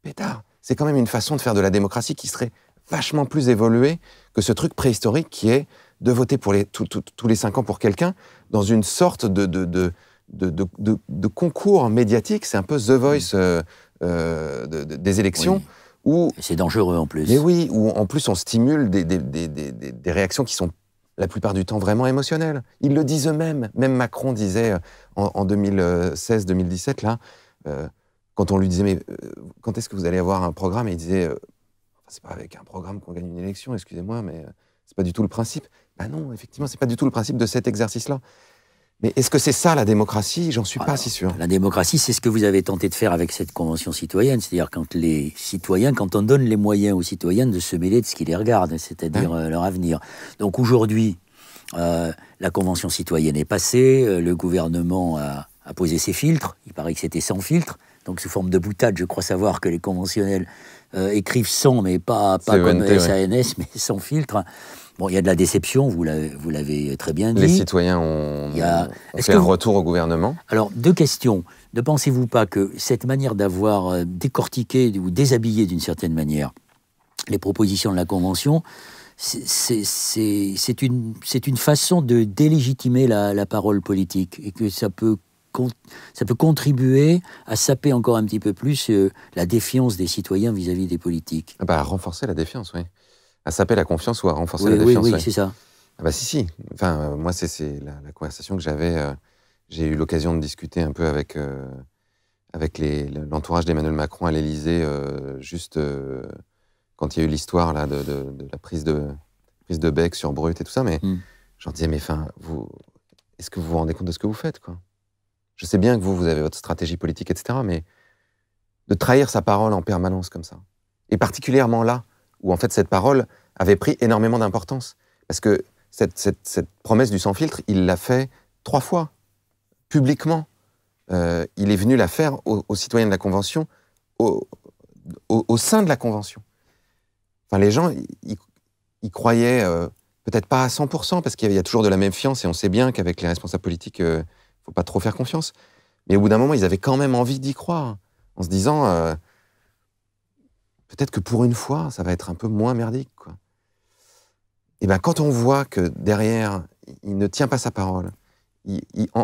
Pétard, c'est quand même une façon de faire de la démocratie qui serait vachement plus évoluée que ce truc préhistorique qui est de voter tous les 5 ans pour quelqu'un dans une sorte de concours médiatique. C'est un peu The Voice des élections. Oui. C'est dangereux en plus. Mais oui, où en plus on stimule des réactions qui sont la plupart du temps vraiment émotionnelles. Ils le disent eux-mêmes. Même Macron disait en 2016-2017, là, quand on lui disait « Mais quand est-ce que vous allez avoir un programme ?» Et il disait « C'est pas avec un programme qu'on gagne une élection, excusez-moi, mais c'est pas du tout le principe. » Ben non, effectivement, c'est pas du tout le principe de cet exercice-là. Mais est-ce que c'est ça la démocratie? J'en suis pas si sûr. La démocratie, c'est ce que vous avez tenté de faire avec cette convention citoyenne, c'est-à-dire quand on donne les moyens aux citoyens de se mêler de ce qui les regarde, c'est-à-dire leur avenir. Donc aujourd'hui, la convention citoyenne est passée, le gouvernement a posé ses filtres, il paraît que c'était sans filtre, donc sous forme de boutade, je crois savoir que les conventionnels écrivent sans, mais pas comme SANS, mais sans filtre. Bon, il y a de la déception, vous l'avez très bien dit. Les citoyens ont fait un retour au gouvernement. Alors, 2 questions. Ne pensez-vous pas que cette manière d'avoir décortiqué ou déshabillé d'une certaine manière les propositions de la Convention, c'est une façon de délégitimer la parole politique et que ça peut contribuer à saper encore un petit peu plus la défiance des citoyens vis-à-vis des politiques. À renforcer la défiance, oui. À saper la confiance ou à renforcer la défiance. Oui, c'est ça. Si. Enfin, moi, c'est la conversation que j'avais. J'ai eu l'occasion de discuter un peu avec l'entourage d'Emmanuel Macron à l'Élysée, juste quand il y a eu l'histoire là, de la prise de bec sur Brut et tout ça. Mais je leur disais, mais est-ce que vous vous rendez compte de ce que vous faites, quoi? Je sais bien que vous avez votre stratégie politique, etc., mais de trahir sa parole en permanence comme ça, et particulièrement là, où en fait cette parole avait pris énormément d'importance, parce que cette promesse du sans-filtre, il l'a fait 3 fois, publiquement. Il est venu la faire aux citoyens de la Convention, au sein de la Convention. Enfin, les gens, ils croyaient, peut-être pas à 100%, parce qu'il y a toujours de la méfiance, et on sait bien qu'avec les responsables politiques, faut pas trop faire confiance. Mais au bout d'un moment, ils avaient quand même envie d'y croire, en se disant, peut-être que pour une fois, ça va être un peu moins merdique, quoi. Et quand on voit que derrière, il ne tient pas sa parole,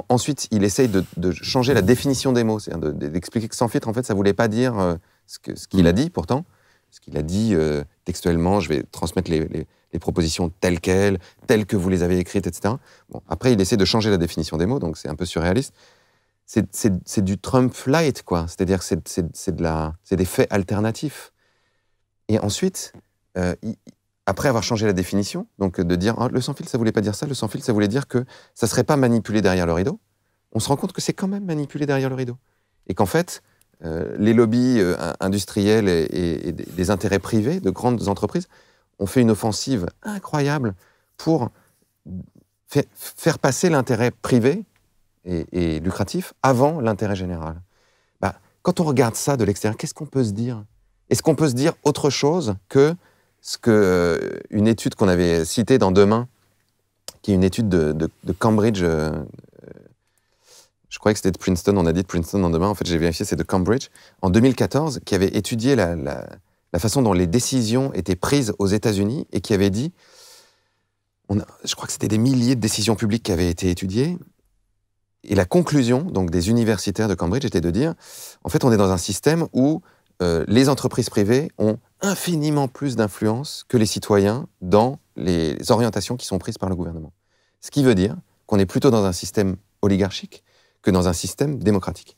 ensuite, il essaye de changer la définition des mots, c'est-à-dire d'expliquer que sans filtre, en fait, ça voulait pas dire ce qu'il a dit, pourtant. Ce qu'il a dit textuellement, je vais transmettre les propositions telles quelles, telles que vous les avez écrites, etc. Bon, après, il essaie de changer la définition des mots, donc c'est un peu surréaliste. C'est du Trump light, quoi. C'est-à-dire que c'est des faits alternatifs. Et ensuite, après avoir changé la définition, donc de dire le sans-filtre, ça voulait pas dire ça, le sans-filtre, ça voulait dire que ça serait pas manipulé derrière le rideau, on se rend compte que c'est quand même manipulé derrière le rideau. Et qu'en fait, les lobbies industriels et des intérêts privés de grandes entreprises ont fait une offensive incroyable pour faire passer l'intérêt privé et lucratif avant l'intérêt général. Quand on regarde ça de l'extérieur, qu'est-ce qu'on peut se dire? Est-ce qu'on peut se dire autre chose que une étude qu'on avait citée dans Demain, qui est une étude de Cambridge, je croyais que c'était de Princeton, on a dit de Princeton dans Demain, en fait j'ai vérifié, c'est de Cambridge, en 2014, qui avait étudié la façon dont les décisions étaient prises aux États-Unis et qui avait dit, je crois que c'était des milliers de décisions publiques qui avaient été étudiées, et la conclusion donc des universitaires de Cambridge était de dire, en fait on est dans un système où les entreprises privées ont infiniment plus d'influence que les citoyens dans les orientations qui sont prises par le gouvernement. Ce qui veut dire qu'on est plutôt dans un système oligarchique que dans un système démocratique.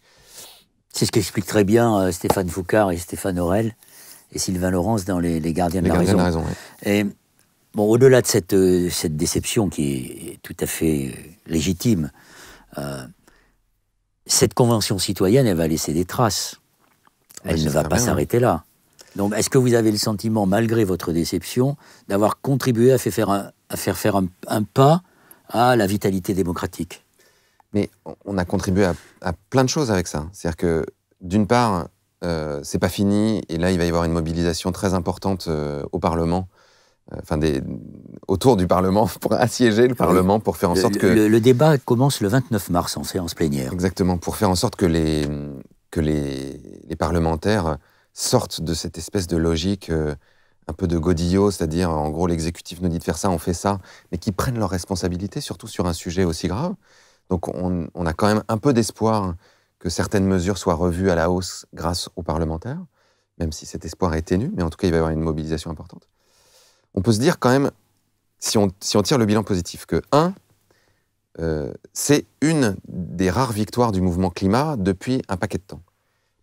C'est ce qu'expliquent très bien Stéphane Foucard et Stéphane Aurel et Sylvain Laurence dans Les Gardiens de la Raison. Ouais. Et, bon, au-delà de cette déception qui est tout à fait légitime, cette convention citoyenne, elle va laisser des traces. Elle ne va pas s'arrêter là. Donc, est-ce que vous avez le sentiment, malgré votre déception, d'avoir contribué à faire faire un pas à la vitalité démocratique? Mais on a contribué à plein de choses avec ça. C'est-à-dire que, d'une part, c'est pas fini, et là, il va y avoir une mobilisation très importante au Parlement, autour du Parlement, pour assiéger le Parlement, pour faire en sorte que... Le débat commence le 29 mars en séance plénière. Exactement, pour faire en sorte que les parlementaires sortent de cette espèce de logique un peu de godillot, c'est-à-dire, en gros, l'exécutif nous dit de faire ça, on fait ça, mais qui prennent leurs responsabilités, surtout sur un sujet aussi grave. Donc on a quand même un peu d'espoir que certaines mesures soient revues à la hausse grâce aux parlementaires, même si cet espoir est ténu, mais en tout cas, il va y avoir une mobilisation importante. On peut se dire quand même, si on tire le bilan positif, que c'est une des rares victoires du mouvement climat depuis un paquet de temps.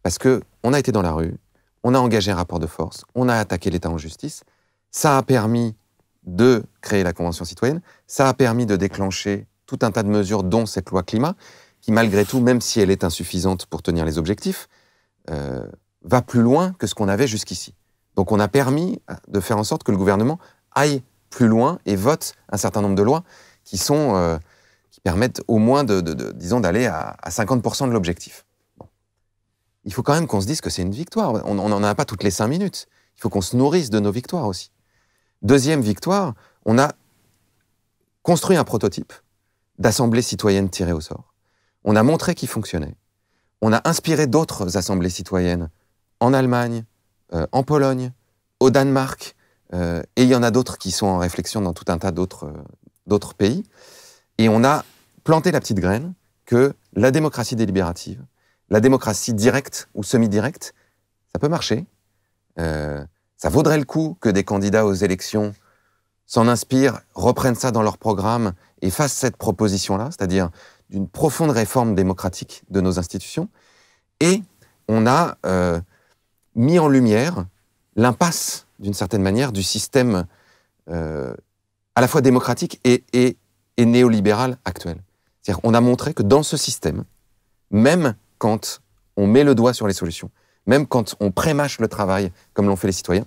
Parce qu'on a été dans la rue, on a engagé un rapport de force, on a attaqué l'État en justice, ça a permis de créer la Convention citoyenne, ça a permis de déclencher tout un tas de mesures, dont cette loi climat, qui malgré tout, même si elle est insuffisante pour tenir les objectifs, va plus loin que ce qu'on avait jusqu'ici. Donc on a permis de faire en sorte que le gouvernement aille plus loin et vote un certain nombre de lois qui permettent au moins disons, d'aller à 50% de l'objectif. Bon. Il faut quand même qu'on se dise que c'est une victoire. On n'en a pas toutes les 5 minutes. Il faut qu'on se nourrisse de nos victoires aussi. Deuxième victoire, on a construit un prototype d'assemblée citoyenne tirée au sort. On a montré qu'il fonctionnait. On a inspiré d'autres assemblées citoyennes en Allemagne, en Pologne, au Danemark, et il y en a d'autres qui sont en réflexion dans tout un tas d'autres pays. Et on a planté la petite graine que la démocratie délibérative, la démocratie directe ou semi-directe, ça peut marcher. Ça vaudrait le coup que des candidats aux élections s'en inspirent, reprennent ça dans leur programme et fassent cette proposition-là, c'est-à-dire d'une profonde réforme démocratique de nos institutions. Et on a mis en lumière l'impasse, d'une certaine manière, du système à la fois démocratique et néolibéral actuel. C'est-à-dire qu'on a montré que dans ce système, même quand on met le doigt sur les solutions, même quand on prémâche le travail, comme l'ont fait les citoyens,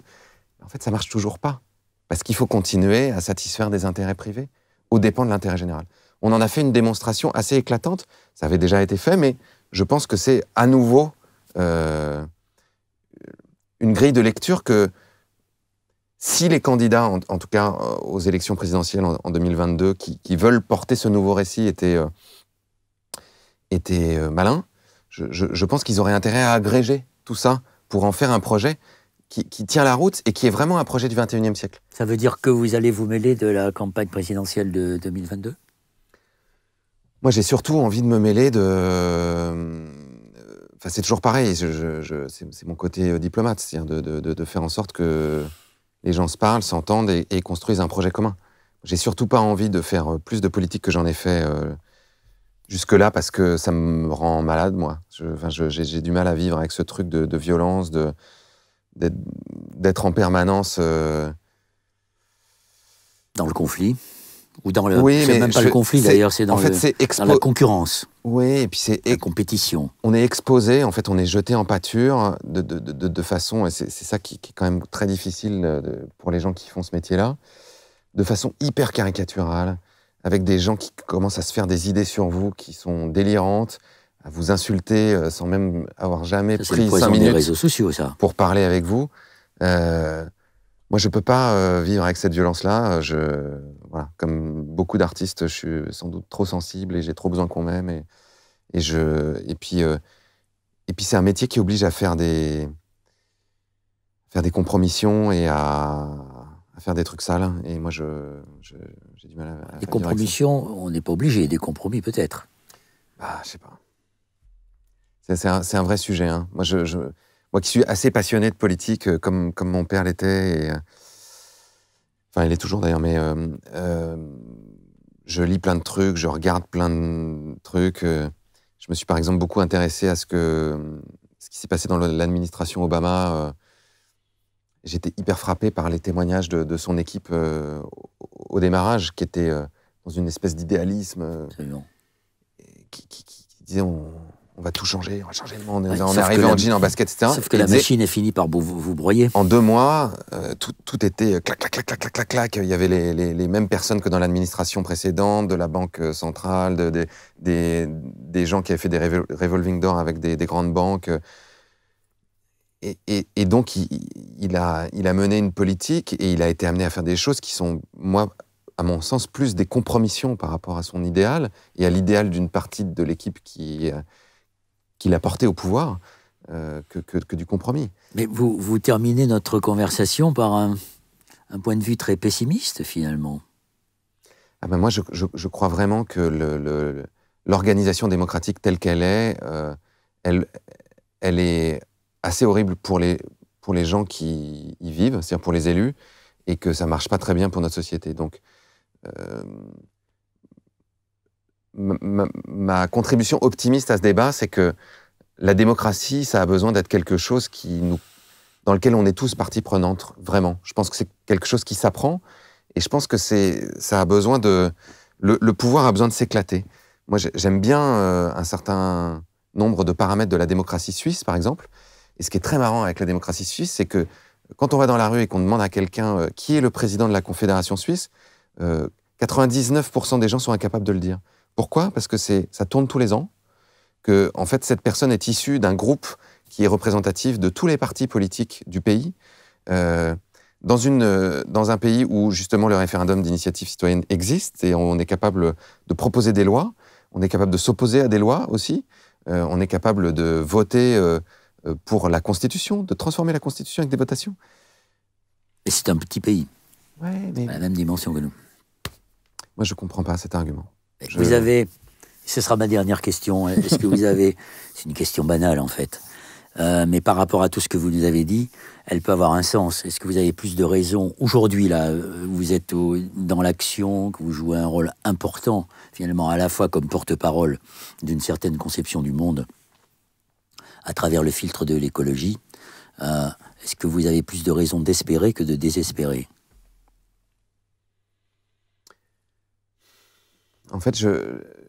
en fait, ça marche toujours pas. Parce qu'il faut continuer à satisfaire des intérêts privés aux dépens de l'intérêt général. On en a fait une démonstration assez éclatante. Ça avait déjà été fait, mais je pense que c'est à nouveau une grille de lecture que si les candidats, en tout cas aux élections présidentielles en 2022, qui veulent porter ce nouveau récit étaient malins, je pense qu'ils auraient intérêt à agréger tout ça pour en faire un projet qui tient la route et qui est vraiment un projet du XXIe siècle. Ça veut dire que vous allez vous mêler de la campagne présidentielle de 2022 ? Moi, j'ai surtout envie de me mêler de... Enfin, c'est toujours pareil, c'est mon côté diplomate, c'est-à-dire de faire en sorte que les gens se parlent, s'entendent et construisent un projet commun. J'ai surtout pas envie de faire plus de politique que j'en ai fait jusque-là parce que ça me rend malade, moi. J'ai du mal à vivre avec ce truc de violence, d'être en permanence... Dans le conflit ou dans le... Oui, c'est même pas le conflit d'ailleurs, c'est dans, en fait, dans la concurrence. Oui, et puis c'est... La compétition. On est exposé, en fait, on est jeté en pâture de façon... Et c'est ça qui est quand même très difficile pour les gens qui font ce métier-là, de façon hyper caricaturale, avec des gens qui commencent à se faire des idées sur vous qui sont délirantes, à vous insulter sans même avoir jamais pris 5 minutes des réseaux sociaux, ça. Pour parler avec vous. Moi, je peux pas vivre avec cette violence-là. Voilà, comme beaucoup d'artistes, je suis sans doute trop sensible et j'ai trop besoin qu'on m'aime. Et puis c'est un métier qui oblige à faire des compromissions et à faire des trucs sales. Et moi, j'ai du mal à des compromissions, on n'est pas obligé. Des compromis, peut-être. Bah, je sais pas. C'est un vrai sujet. Hein. Moi qui suis assez passionné de politique, comme mon père l'était, enfin il est toujours d'ailleurs, mais je lis plein de trucs, je regarde plein de trucs. Je me suis par exemple beaucoup intéressé à ce qui s'est passé dans l'administration Obama. J'étais hyper frappé par les témoignages de son équipe au démarrage, qui était dans une espèce d'idéalisme, qui disait on va tout changer, on va changer le monde, on est arrivé en jean, en basket, etc. Sauf que la machine est finie par vous broyer. En 2 mois, tout était clac, clac, clac, clac, clac, clac, clac. Il y avait les mêmes personnes que dans l'administration précédente, de la banque centrale, des gens qui avaient fait des revolving doors avec des grandes banques. Et donc, il a mené une politique et il a été amené à faire des choses qui sont, moi, à mon sens, plus des compromissions par rapport à son idéal et à l'idéal d'une partie de l'équipe qui l'a porté au pouvoir que du compromis. Mais vous terminez notre conversation par un point de vue très pessimiste, finalement. Ah ben moi, je crois vraiment que l'organisation démocratique telle qu'elle est, elle est assez horrible pour les gens qui y vivent, c'est-à-dire pour les élus, et que ça marche pas très bien pour notre société. Donc, ma contribution optimiste à ce débat, c'est que la démocratie, ça a besoin d'être quelque chose dans lequel on est tous partie prenante, vraiment. Je pense que c'est quelque chose qui s'apprend, et je pense que ça a besoin le pouvoir a besoin de s'éclater. Moi, j'aime bien un certain nombre de paramètres de la démocratie suisse, par exemple. Et ce qui est très marrant avec la démocratie suisse, c'est que quand on va dans la rue et qu'on demande à quelqu'un qui est le président de la Confédération suisse, 99% des gens sont incapables de le dire. Pourquoi ? Parce que ça tourne tous les ans, que en fait, cette personne est issue d'un groupe qui est représentatif de tous les partis politiques du pays, dans un pays où justement le référendum d'initiative citoyenne existe et on est capable de proposer des lois, on est capable de s'opposer à des lois aussi, on est capable de voter pour la Constitution, de transformer la Constitution avec des votations. Et c'est un petit pays. Ouais, mais... La même dimension que nous. Moi, je ne comprends pas cet argument. Vous avez... Ce sera ma dernière question. Est-ce que vous avez... C'est une question banale, en fait. Mais par rapport à tout ce que vous nous avez dit, elle peut avoir un sens. Est-ce que vous avez plus de raisons aujourd'hui, là, vous êtes dans l'action, que vous jouez un rôle important, finalement, à la fois comme porte-parole d'une certaine conception du monde, à travers le filtre de l'écologie, est-ce que vous avez plus de raisons d'espérer que de désespérer? En fait,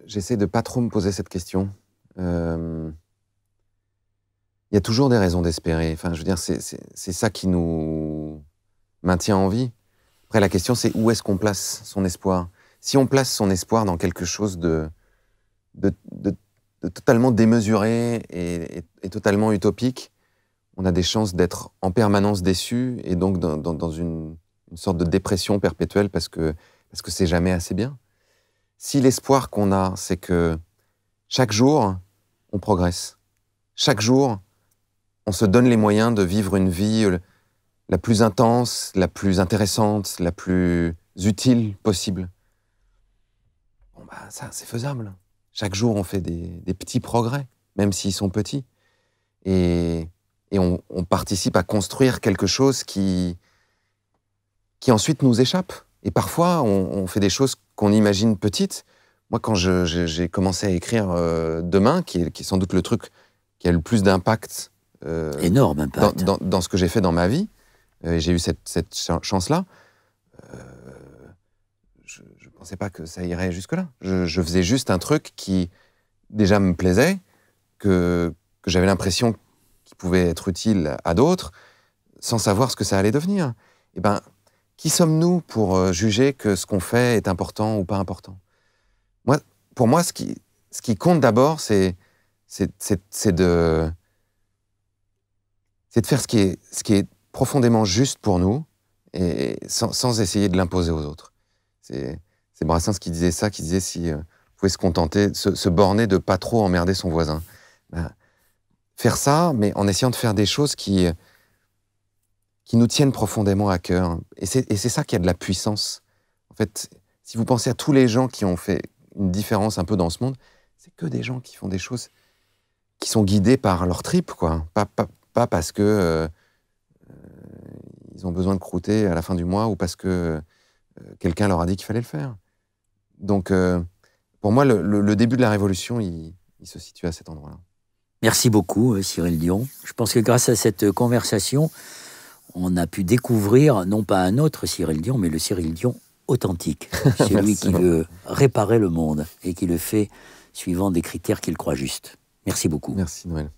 j'essaie de pas trop me poser cette question. Il y a toujours des raisons d'espérer. Enfin, je veux dire, c'est ça qui nous maintient en vie. Après, la question, c'est où est-ce qu'on place son espoir? Si on place son espoir dans quelque chose de totalement démesuré et totalement utopique, on a des chances d'être en permanence déçu et donc dans une sorte de dépression perpétuelle parce que c'est jamais assez bien. Si l'espoir qu'on a, c'est que chaque jour, on progresse. Chaque jour, on se donne les moyens de vivre une vie la plus intense, la plus intéressante, la plus utile possible. Bon, bah, ça, c'est faisable. Chaque jour, on fait des petits progrès, même s'ils sont petits. Et on participe à construire quelque chose qui ensuite nous échappe. Et parfois, on fait des choses qu'on imagine petites. Moi, quand j'ai commencé à écrire Demain, qui est sans doute le truc qui a le plus d'impact, énorme impact, dans ce que j'ai fait dans ma vie, j'ai eu cette chance-là, je ne pensais pas que ça irait jusque-là. Je faisais juste un truc qui, déjà, me plaisait, que j'avais l'impression qu'il pouvait être utile à d'autres, sans savoir ce que ça allait devenir. Eh ben, qui sommes-nous pour juger que ce qu'on fait est important ou pas important? Pour moi, ce qui compte d'abord, c'est de faire ce qui est profondément juste pour nous et sans essayer de l'imposer aux autres. C'est Brassens qui disait ça, qui disait si vous pouvez se contenter, se borner de pas trop emmerder son voisin. Ben, faire ça, mais en essayant de faire des choses qui nous tiennent profondément à cœur. Et c'est ça qui a de la puissance. En fait, si vous pensez à tous les gens qui ont fait une différence un peu dans ce monde, c'est que des gens qui font des choses qui sont guidés par leur tripes, quoi. Pas parce que ils ont besoin de croûter à la fin du mois ou parce que quelqu'un leur a dit qu'il fallait le faire. Donc, pour moi, le début de la révolution, il se situe à cet endroit-là. Merci beaucoup, Cyril Dion. Je pense que grâce à cette conversation, on a pu découvrir, non pas un autre Cyril Dion, mais le Cyril Dion authentique. Celui qui veut réparer le monde et qui le fait suivant des critères qu'il croit justes. Merci beaucoup. Merci, Noël.